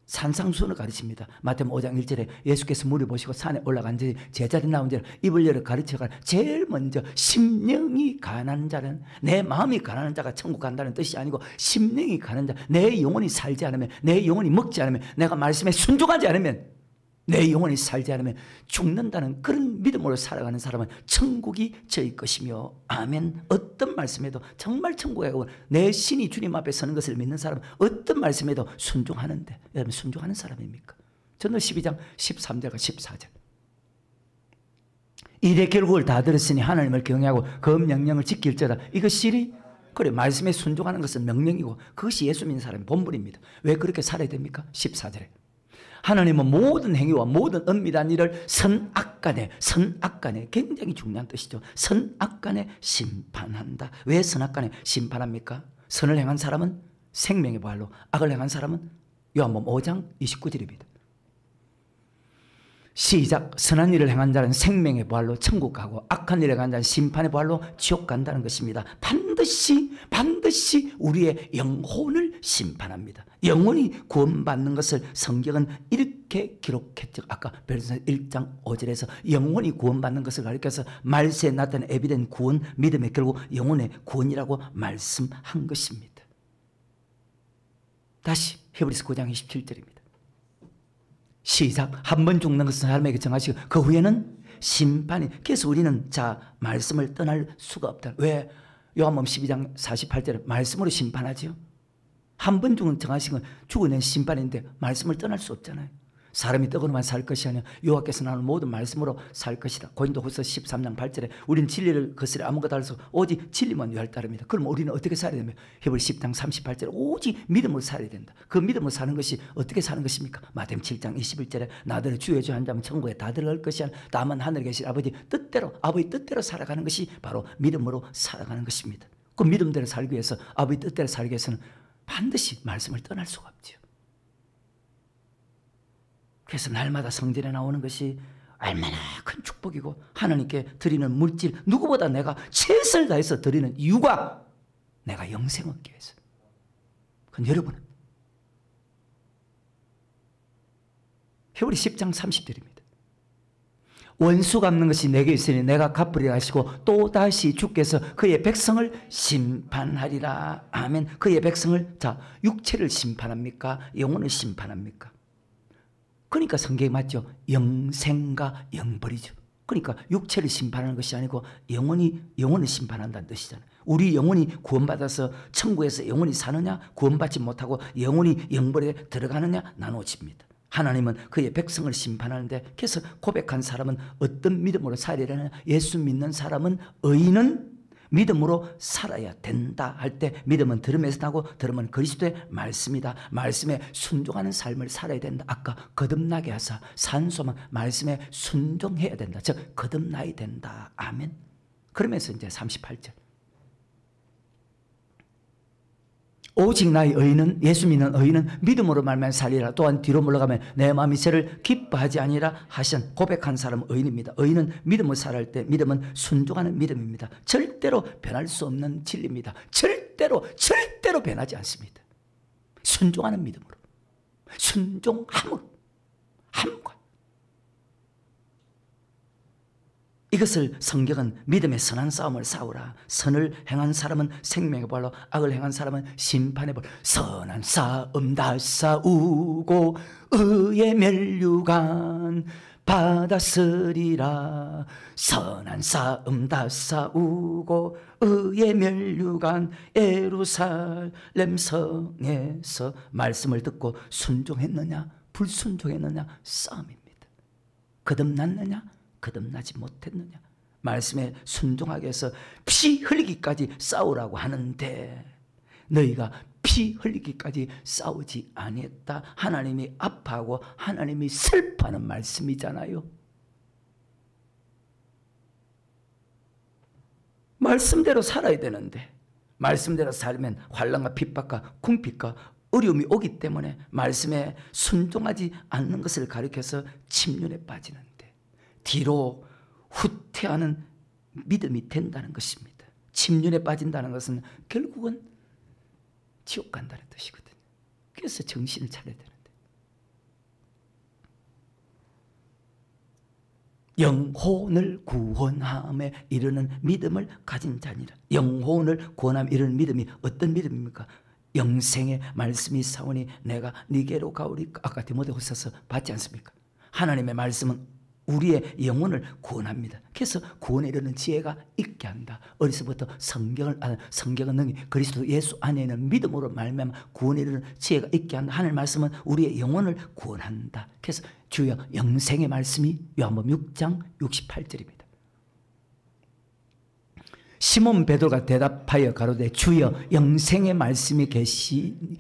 산상수훈을 가르칩니다. 마태복음 5장 1절에 예수께서 물을 보시고 산에 올라간 지 제자리 나온 자를 입을 열어 가르쳐가 제일 먼저 심령이 가난한 자는 내 마음이 가난한 자가 천국 간다는 뜻이 아니고 심령이 가난한 자 내 영혼이 살지 않으면 내 영혼이 먹지 않으면 내가 말씀에 순종하지 않으면 내 영혼이 살지 않으면 죽는다는 그런 믿음으로 살아가는 사람은 천국이 저의 것이며 아멘. 어떤 말씀에도 정말 천국에 가고 내 신이 주님 앞에 서는 것을 믿는 사람은 어떤 말씀에도 순종하는데 여러분 순종하는 사람입니까? 전도 12장 13절과 14절 이래 결국을 다 들었으니 하나님을 경외하고 그 명령을 지킬지어다. 이것이 그래 말씀에 순종하는 것은 명령이고 그것이 예수 믿는 사람의 본분입니다. 왜 그렇게 살아야 됩니까? 14절에 하나님은 모든 행위와 모든 은밀한 일을 선악간에 굉장히 중요한 뜻이죠. 선악간에 심판한다. 왜 선악간에 심판합니까? 선을 행한 사람은 생명의 부활로 악을 행한 사람은 요한복음 5장 29절입니다. 시작. 선한 일을 행한 자는 생명의 부활로 천국 가고 악한 일을 행한 자는 심판의 부활로 지옥 간다는 것입니다. 반드시 우리의 영혼을 심판합니다. 영혼이 구원받는 것을 성경은 이렇게 기록했죠. 아까 베드로전서 1장 5절에서 영혼이 구원받는 것을 가리켜서 말세에 나타난 에비덴 구원 믿음의 결국 영혼의 구원이라고 말씀한 것입니다. 다시 히브리서 9장 27절입니다. 시작. 한 번 죽는 것은 사람에게 정하시고 그 후에는 심판이. 그래서 우리는 자 말씀을 떠날 수가 없다. 왜? 요한복음 12장 48절에 말씀으로 심판하죠. 한 번 죽은 정하신 건 죽어낸 심판인데 말씀을 떠날 수 없잖아요. 사람이 떡으로만 살 것이 아니라 여호와께서 나오는 모든 말씀으로 살 것이다. 고린도후서 13장 8절에 우리는 진리를 거스려 아무것도 알 수 없고 오직 진리만 위하여 따릅니다. 그럼 우리는 어떻게 살아야 됩니까? 히브리 10장 38절에 오직 믿음으로 살아야 된다. 그 믿음으로 사는 것이 어떻게 사는 것입니까? 마태복음 7장 21절에 나더러 주의 주 한 자면 천국에 다 들어갈 것이 아니라 다만 하늘에 계신 아버지 뜻대로 살아가는 것이 바로 믿음으로 살아가는 것입니다. 그 믿음대로 살기 위해서 아버지 뜻대로 살기 위해서는 반드시 말씀을 떠날 수가 없죠. 그래서 날마다 성전에 나오는 것이 얼마나 큰 축복이고 하나님께 드리는 물질 누구보다 내가 최선을 다해서 드리는 이유가 내가 영생 얻기 위해서. 그건 여러분은 히브리 10장 30절입니다. 원수 갚는 것이 내게 있으니 내가 갚으리라 하시고 또다시 주께서 그의 백성을 심판하리라. 아멘. 그의 백성을 자 육체를 심판합니까? 영혼을 심판합니까? 그러니까 성경이 맞죠. 영생과 영벌이죠. 그러니까 육체를 심판하는 것이 아니고 영혼을 심판한다는 뜻이잖아요. 우리 영혼이 구원받아서 천국에서 영혼이 사느냐 구원받지 못하고 영혼이 영벌에 들어가느냐 나누어집니다. 하나님은 그의 백성을 심판하는데 그래서 고백한 사람은 어떤 믿음으로 살아야 되느냐. 예수 믿는 사람은 의인은 믿음으로 살아야 된다 할 때 믿음은 들음에서 나고 들음은 그리스도의 말씀이다. 말씀에 순종하는 삶을 살아야 된다. 아까 거듭나게 하사 산소망 말씀에 순종해야 된다. 즉 거듭나야 된다. 아멘. 그러면서 이제 38절 오직 나의 의인은 예수 믿는 의인은 믿음으로 말미암아 살리라. 또한 뒤로 물러가면 내 마음이 저를 기뻐하지 아니라 하신 고백한 사람은 의인입니다. 의인은 믿음을 살아갈 때 믿음은 순종하는 믿음입니다. 절대로 변할 수 없는 진리입니다. 절대로 변하지 않습니다. 순종하는 믿음으로 순종함과 이것을 성경은 믿음의 선한 싸움을 싸우라. 선을 행한 사람은 생명의 벌로, 악을 행한 사람은 심판의 벌. 선한 싸움 다 싸우고 의의 면류관 받았으리라. 선한 싸움 다 싸우고 의의 면류관 예루살렘 성에서. 말씀을 듣고 순종했느냐 불순종했느냐 싸움입니다. 거듭났느냐 거듭나지 못했느냐. 말씀에 순종하기 위해서 피 흘리기까지 싸우라고 하는데 너희가 피 흘리기까지 싸우지 아니했다. 하나님이 아파하고 하나님이 슬퍼하는 말씀이잖아요. 말씀대로 살아야 되는데 말씀대로 살면 환난과 핍박과 궁핍과 어려움이 오기 때문에 말씀에 순종하지 않는 것을 가리켜서 침륜에 빠지는데 뒤로 후퇴하는 믿음이 된다는 것입니다. 침륜에 빠진다는 것은 결국은 지옥 간다는 뜻이거든요. 그래서 정신을 차려야 되는데 영혼을 구원함에 이르는 믿음을 가진 자니라. 영혼을 구원함에 이르는 믿음이 어떤 믿음입니까? 영생의 말씀이 사오니 내가 네게로 가오리까. 아까 디모데후서서 봤지 않습니까? 하나님의 말씀은 우리의 영혼을 구원합니다. 그래서 구원에 이르는 지혜가 있게 한다. 어려서부터 성경은 능히 그리스도 예수 안에 있는 믿음으로 말미암아 구원에 이르는 지혜가 있게 한다. 하나님의 말씀은 우리의 영혼을 구원한다. 그래서 주여 영생의 말씀이 요한복음 6장 68절입니다. 시몬 베드로가 대답하여 가로되 주여 영생의 말씀이 계시니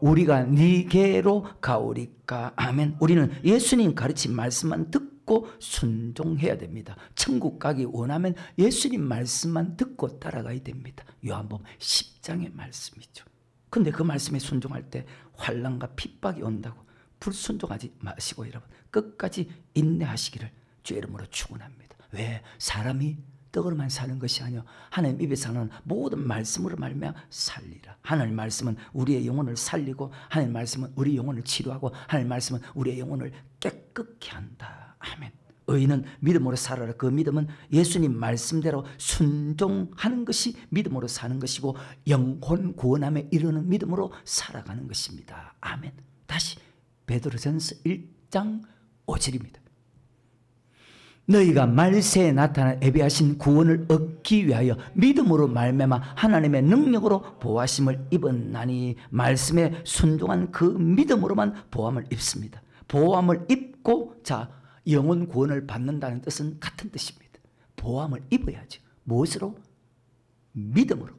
우리가 네게로 가오리까. 아멘. 우리는 예수님 가르친 말씀만 듣고 순종해야 됩니다. 천국 가기 원하면 예수님 말씀만 듣고 따라가야 됩니다. 요한복음 10장의 말씀이죠. 근데 그 말씀에 순종할 때 환난과 핍박이 온다고 불순종하지 마시고 여러분 끝까지 인내하시기를 주의 이름으로 축원합니다. 왜? 사람이 떡으로만 사는 것이 아니요 하나님 입에서 하는 모든 말씀으로 말미암아 살리라. 하나님 말씀은 우리의 영혼을 살리고 하나님 말씀은 우리 영혼을 치료하고 하나님 말씀은 우리의 영혼을 깨끗게 한다. 아멘. 의인은 믿음으로 살아라. 그 믿음은 예수님 말씀대로 순종하는 것이 믿음으로 사는 것이고 영혼 구원함에 이르는 믿음으로 살아가는 것입니다. 아멘. 다시 베드로전서 1장 5절입니다. 너희가 말세에 나타난 예비하신 구원을 얻기 위하여 믿음으로 말미암아 하나님의 능력으로 보호하심을 입었나니. 말씀에 순종한 그 믿음으로만 보호함을 입습니다. 보호함을 입고 영혼 구원을 받는다는 뜻은 같은 뜻입니다. 보호함을 입어야죠. 무엇으로? 믿음으로.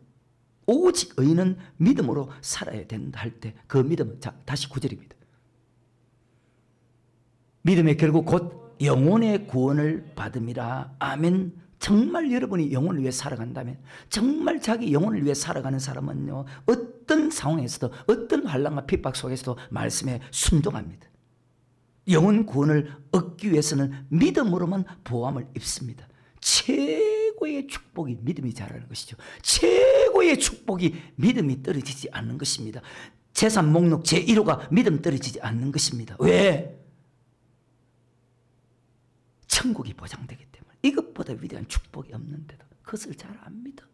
오직 의인은 믿음으로 살아야 된다 할 때 그 믿음은 다시 9절입니다. 믿음의 결국 곧 영혼의 구원을 받음이라. 아멘. 정말 여러분이 영혼을 위해 살아간다면 정말 자기 영혼을 위해 살아가는 사람은요 어떤 상황에서도 어떤 환난과 핍박 속에서도 말씀에 순종합니다. 영혼 구원을 얻기 위해서는 믿음으로만 보호함을 입습니다. 최고의 축복이 믿음이 자라는 것이죠. 최고의 축복이 믿음이 떨어지지 않는 것입니다. 재산 목록 제1호가 믿음 떨어지지 않는 것입니다. 왜? 천국이 보장되기 때문에. 이것보다 위대한 축복이 없는데도 그것을 잘 압니다.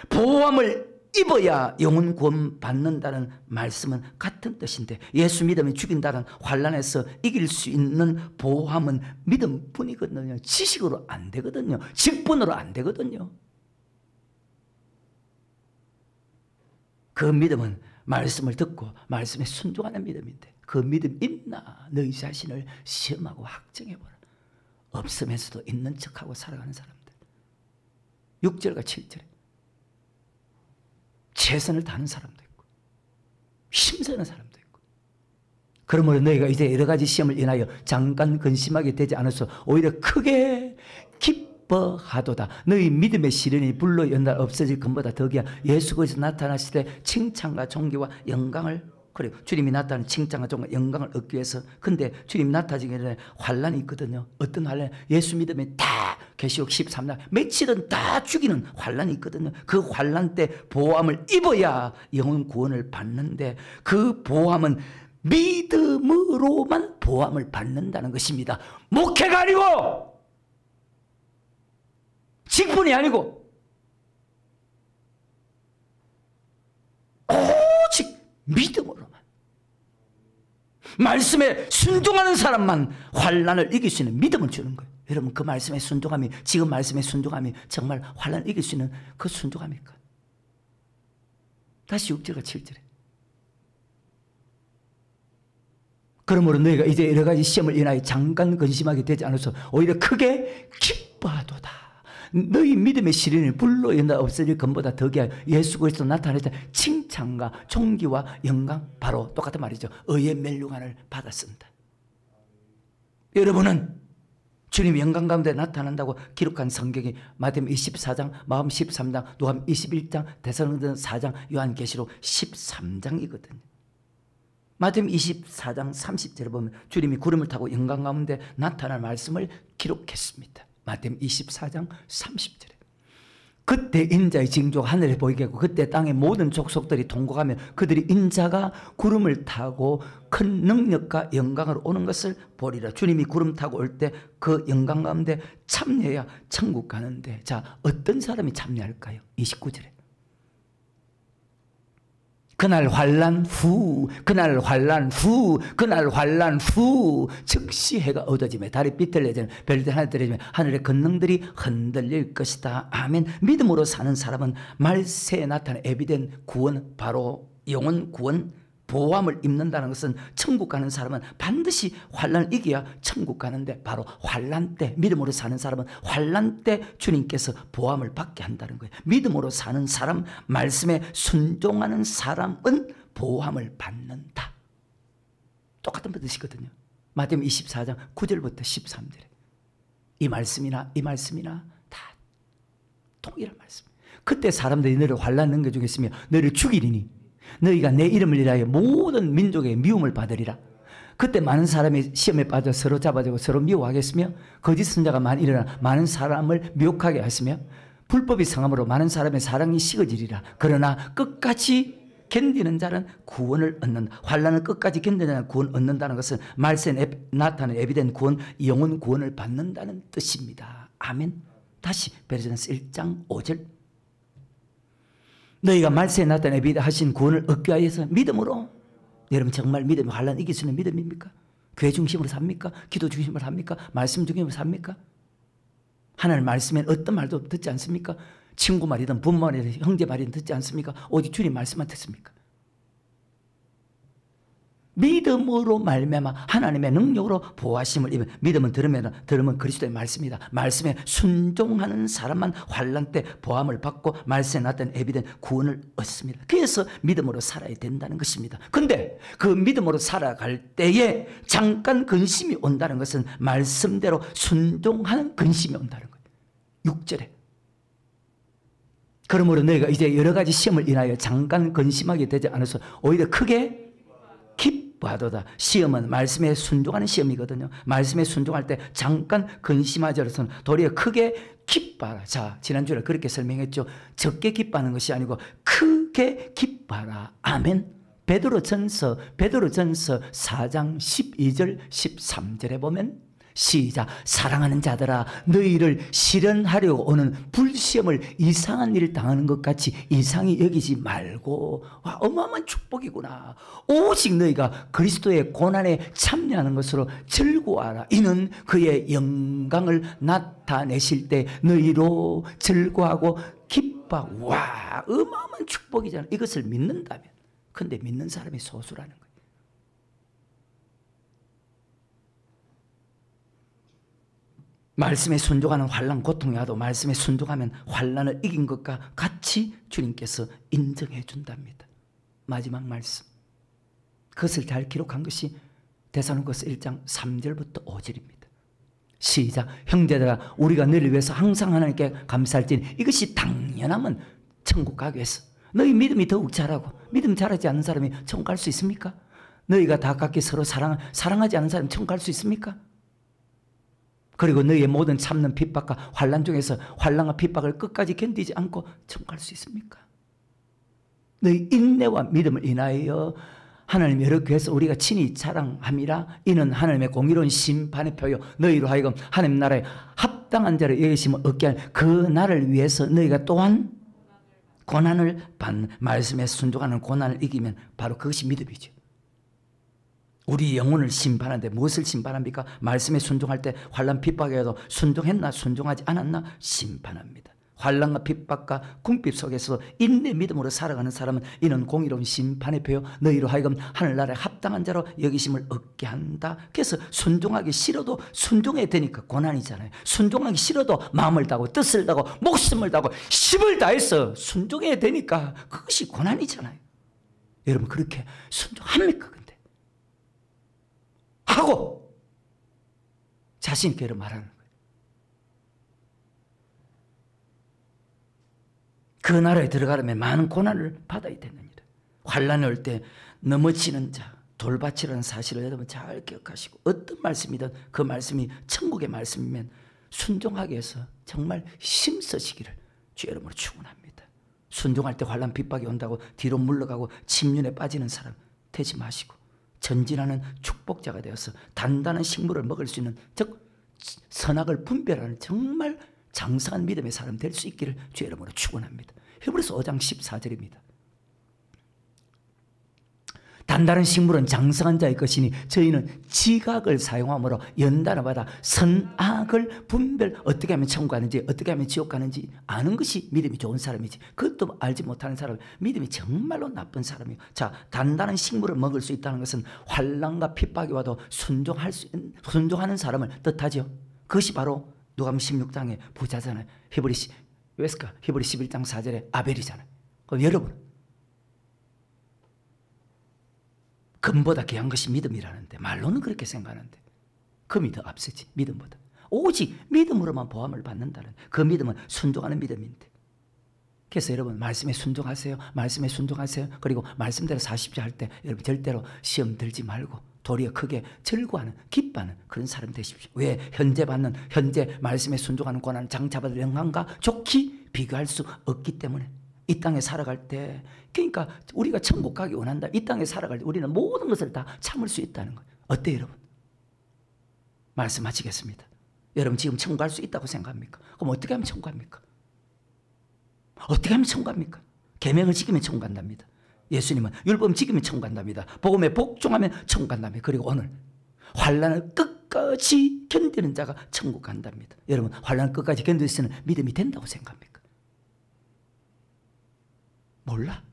보호함을 입어야 영혼 구원 받는다는 말씀은 같은 뜻인데 예수 믿음이 죽인다는 환난에서 이길 수 있는 보호함은 믿음뿐이거든요. 지식으로 안 되거든요. 직분으로 안 되거든요. 그 믿음은 말씀을 듣고 말씀에 순종하는 믿음인데 그 믿음 있나 너희 자신을 시험하고 확정해보라. 없으면서도 있는 척하고 살아가는 사람들. 6절과 7절에 최선을 다하는 사람도 있고 힘쓰는 사람도 있고. 그러므로 너희가 이제 여러 가지 시험을 인하여 잠깐 근심하게 되지 않아서 오히려 크게 기뻐하도다. 너희 믿음의 시련이 불로 연날 없어질 것보다 더기야 예수 그리스도 나타나실 때 칭찬과 존귀와 영광을, 그리고 주님이 나타나는 칭찬과 존귀와 영광을 얻기 위해서. 근데 주님 나타나기 전에 환난이 있거든요. 어떤 환란? 예수 믿음에 다 계시록 13장 며칠은 다 죽이는 환란이 있거든요. 그 환란 때 보호함을 입어야 영혼 구원을 받는데 그 보호함은 믿음으로만 보함을 받는다는 것입니다. 목회가 아니고 직분이 아니고 오직 믿음으로만, 말씀에 순종하는 사람만 환난을 이길 수 있는 믿음을 주는 거예요. 여러분, 그 말씀에 순종함이, 지금 말씀에 순종함이 정말 환난을 이길 수 있는 그 순종함일까? 다시 6절과 7절에 그러므로 너희가 이제 여러 가지 시험을 인하여 잠깐 근심하게 되지 않아서 오히려 크게 기뻐하도다. 너희 믿음의 시련이 불로 연다 없어질 것보다 더기하여 예수 그리스도 나타내자 칭찬과 존귀와 영광, 바로 똑같은 말이죠. 의의 멸류관을 받았습니다. 여러분은 주님 영광 가운데 나타난다고 기록한 성경이 마태복음 24장, 마음 13장, 누가복음 21장, 데살로니가서 4장, 요한계시록 13장이거든요. 마태복음 24장 30절에 보면 주님이 구름을 타고 영광 가운데 나타날 말씀을 기록했습니다. 마태복음 24장 30절에 그때 인자의 징조가 하늘에 보이게 하고 그때 땅의 모든 족속들이 통곡하며 그들이 인자가 구름을 타고 큰 능력과 영광으로 오는 것을 보리라. 주님이 구름 타고 올 때 그 영광 가운데 참여해야 천국 가는데, 자, 어떤 사람이 참여할까요? 29절에 그날 환난 후, 그날 환난 후, 그날 환난 후 즉시 해가 어두워지며 달이 삐뚤어지며 별들 하나 떨어지며 하늘의 권능들이 흔들릴 것이다. 아멘. 믿음으로 사는 사람은 말세에 나타난 에비덴 구원, 바로 영혼 구원, 보호함을 입는다는 것은 천국 가는 사람은 반드시 환난을 이겨야 천국 가는데, 바로 환난 때, 믿음으로 사는 사람은 환난 때 주님께서 보호함을 받게 한다는 거예요. 믿음으로 사는 사람, 말씀에 순종하는 사람은 보호함을 받는다. 똑같은 뜻이거든요. 마태복음 24장 9절부터 13절에 이 말씀이나 다 동일한 말씀. 그때 사람들이 너를 환난 넘겨주겠으며 너를 죽이리니 너희가 내 이름을 위하여 모든 민족의 미움을 받으리라. 그때 많은 사람이 시험에 빠져 서로 잡아주고 서로 미워하겠으며 거짓 선자가 많이 일어나 많은 사람을 미혹하게 하시며 불법이 성함으로 많은 사람의 사랑이 식어지리라. 그러나 끝까지 견디는 자는 구원을 얻는다. 환난을 끝까지 견디는 자는 구원을 얻는다는 것은 말세에 나타나는 에비덴 구원, 영혼 구원을 받는다는 뜻입니다. 아멘. 다시 베드로전서 1장 5절 너희가 말세에 나타난 에비덴 하신 구원을 얻기 위해서 믿음으로, 여러분 정말 믿음이 환난 이길 수 있는 믿음입니까? 교회 중심으로 삽니까? 기도 중심으로 삽니까? 말씀 중심으로 삽니까? 하나님 말씀엔 어떤 말도 듣지 않습니까? 친구 말이든 부모 말이든 형제 말이든 듣지 않습니까? 오직 주님 말씀만 듣습니까? 믿음으로 말미암아 하나님의 능력으로 보호하심을 입은, 믿음은 들으면 그리스도의 말씀이다. 말씀에 순종하는 사람만 환난 때 보함을 받고 말씀에 나타난 에비덴 구원을 얻습니다. 그래서 믿음으로 살아야 된다는 것입니다. 근데 그 믿음으로 살아갈 때에 잠깐 근심이 온다는 것은 말씀대로 순종하는 근심이 온다는 거예요. 6절에 그러므로 너희가 이제 여러 가지 시험을 인하여 잠깐 근심하게 되지 않아서 오히려 크게 기뻐하도다. 시험은 말씀에 순종하는 시험이거든요. 말씀에 순종할 때 잠깐 근심하지 않아서는 도리어 크게 기뻐하라. 자, 지난주에 그렇게 설명했죠. 적게 기뻐하는 것이 아니고 크게 기뻐하라. 아멘. 베드로전서 4장 12절 13절에 보면 시작. 사랑하는 자들아 너희를 시련하려고 오는 불시험을 이상한 일을 당하는 것 같이 이상히 여기지 말고, 와, 어마어마한 축복이구나. 오직 너희가 그리스도의 고난에 참여하는 것으로 즐거워하라. 이는 그의 영광을 나타내실 때 너희로 즐거워하고 기뻐하고. 와, 어마어마한 축복이잖아. 이것을 믿는다면. 근데 믿는 사람이 소수라는 거예요. 말씀에 순종하는 환난 고통이 와도 말씀에 순종하면 환난을 이긴 것과 같이 주님께서 인정해 준답니다. 마지막 말씀, 그것을 잘 기록한 것이 데살로니가서 1장 3절부터 5절입니다. 시작. 형제들아 우리가 너희를 위해서 항상 하나님께 감사할지니 이것이 당연하면 천국 가기 위해서. 너희 믿음이 더욱 자라고, 믿음 자라지 않는 사람이 천국 갈 수 있습니까? 너희가 다 각기 서로 사랑하지 않는 사람이 천국 갈 수 있습니까? 그리고 너희의 모든 참는 핍박과 환난 중에서 환난과 핍박을 끝까지 견디지 않고 천국 갈 수 있습니까? 너희 인내와 믿음을 인하여 하나님 여러 교회에서 우리가 친히 자랑함이라. 이는 하나님의 공의로운 심판의 표요 너희로 하여금 하나님 나라에 합당한 자를 여기심을 얻게 할 그 날을 위해서 너희가 또한 고난을 받는, 말씀에 순종하는 고난을 이기면 바로 그것이 믿음이죠. 우리 영혼을 심판하는데 무엇을 심판합니까? 말씀에 순종할 때 환난 핍박에도 순종했나 순종하지 않았나 심판합니다. 환난과 핍박과 궁핍 속에서 인내 믿음으로 살아가는 사람은 이는 공의로운 심판의 표요 너희로 하여금 하늘나라에 합당한 자로 여기심을 얻게 한다. 그래서 순종하기 싫어도 순종해야 되니까 고난이잖아요. 순종하기 싫어도 마음을 다하고 뜻을 다하고 목숨을 다하고 힘을 다해서 순종해야 되니까 그것이 고난이잖아요. 여러분 그렇게 순종합니까? 근데 하고 자신 있게 말하는 거예요. 그 나라에 들어가려면 많은 고난을 받아야 되느니라. 환난이 올 때 넘어지는 자, 돌밭이라는 사실을 여러분 잘 기억하시고, 어떤 말씀이든 그 말씀이 천국의 말씀이면 순종하게 해서 정말 힘쓰시기를 주의 이름으로 축원합니다. 순종할 때 환난 핍박이 온다고 뒤로 물러가고 침륜에 빠지는 사람 되지 마시고, 전진하는 축복자가 되어서 단단한 식물을 먹을 수 있는, 즉 선악을 분별하는 정말 장성한 믿음의 사람 될 수 있기를 주의 이름으로 축원합니다. 히브리서 5장 14절입니다. 단단한 식물은 장성한 자의 것이니 저희는 지각을 사용함으로 연단을 선악을 분별, 어떻게 하면 천국 가는지 어떻게 하면 지옥 가는지 아는 것이 믿음이 좋은 사람이지, 그것도 알지 못하는 사람은 믿음이 정말로 나쁜 사람이에요. 자, 단단한 식물을 먹을 수 있다는 것은 환난과 핍박이 와도 순종하는 사람을 뜻하죠. 그것이 바로 누가복음 16장의 부자잖아요. 히브리 11장 4절에 아벨이잖아요. 그럼 여러분, 금보다 귀한 것이 믿음이라는데, 말로는 그렇게 생각하는데 금이 더 앞서지, 믿음보다. 오직 믿음으로만 보함을 받는다는 그 믿음은 순종하는 믿음인데, 그래서 여러분 말씀에 순종하세요. 말씀에 순종하세요. 그리고 말씀대로 사십시오 할 때 여러분 절대로 시험 들지 말고 도리어 크게 즐거워하는, 기뻐하는 그런 사람 되십시오. 왜? 현재 말씀에 순종하는 고난을 장차받을 영광과 좋게 비교할 수 없기 때문에. 이 땅에 살아갈 때, 그러니까 우리가 천국 가기 원한다. 이 땅에 살아갈 때 우리는 모든 것을 다 참을 수 있다는 거예요. 어때요 여러분? 말씀하시겠습니다. 여러분 지금 천국 갈 수 있다고 생각합니까? 그럼 어떻게 하면 천국 갑니까? 어떻게 하면 천국 갑니까? 계명을 지키면 천국 간답니다. 예수님은 율법 지키면 천국 간답니다. 복음에 복종하면 천국 간답니다. 그리고 오늘 환난을 끝까지 견디는 자가 천국 간답니다. 여러분 환난을 끝까지 견딜 수 있는 믿음이 된다고 생각합니까? 몰라.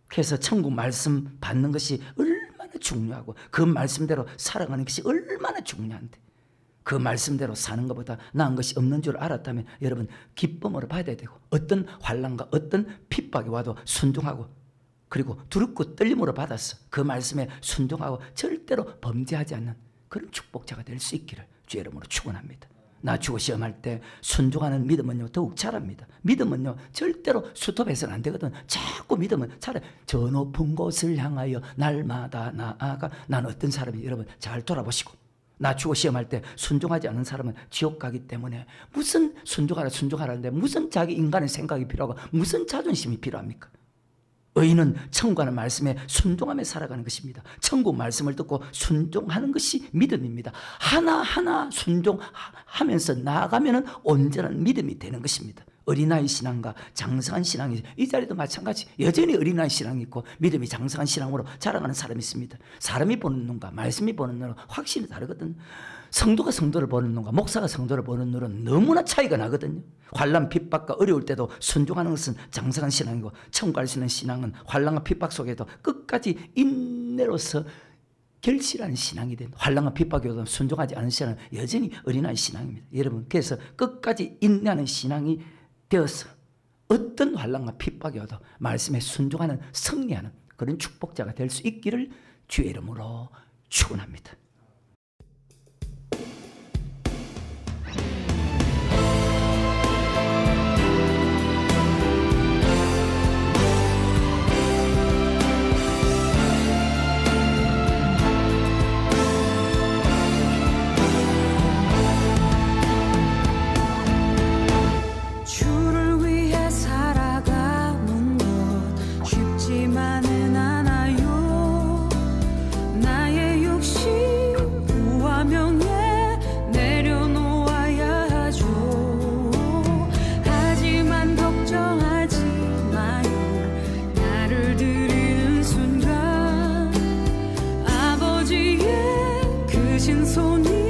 그래서 천국 말씀 받는 것이 얼마나 중요하고 그 말씀대로 살아가는 것이 얼마나 중요한데, 그 말씀대로 사는 것보다 나은 것이 없는 줄 알았다면 여러분 기쁨으로 받아야 되고, 어떤 환난과 어떤 핍박이 와도 순종하고, 그리고 두렵고 떨림으로 받아서 그 말씀에 순종하고 절대로 범죄하지 않는 그런 축복자가 될 수 있기를 주의 이름으로 축원합니다. 낮추고 시험할 때 순종하는 믿음은요 더욱 자랍니다. 믿음은요 절대로 수톱해서는 안 되거든. 자꾸 믿음은 차라리 저 높은 곳을 향하여 날마다 나아가. 난 어떤 사람이, 여러분 잘 돌아보시고, 낮추고 시험할 때 순종하지 않는 사람은 지옥 가기 때문에 무슨 순종하라는데 무슨 자기 인간의 생각이 필요하고 무슨 자존심이 필요합니까? 의인은 천국하는 말씀에 순종하며 살아가는 것입니다. 천국 말씀을 듣고 순종하는 것이 믿음입니다. 하나하나 순종하면서 나아가면 온전한 믿음이 되는 것입니다. 어린아이 신앙과 장성한 신앙이, 이 자리도 마찬가지. 여전히 어린아이 신앙이 있고 믿음이 장성한 신앙으로 자라가는 사람이 있습니다. 사람이 보는 눈과 말씀이 보는 눈은 확실히 다르거든요. 성도가 성도를 보는 눈과 목사가 성도를 보는 눈은 너무나 차이가 나거든요. 환난 핍박과 어려울 때도 순종하는 것은 장성한 신앙이고, 천국 갈 수 있는 신앙은 환난과 핍박 속에도 끝까지 인내로서 결실하는 신앙이 된, 환난과 핍박이 오도 순종하지 않은 신앙은 여전히 어린아이 신앙입니다. 여러분 그래서 끝까지 인내하는 신앙이 되어서 어떤 환난과 핍박이 와도 말씀에 순종하는, 승리하는 그런 축복자가 될 수 있기를 주의 이름으로 축원합니다. 주를 위해 살아가는 것 쉽지만은 않아요. 대신 손이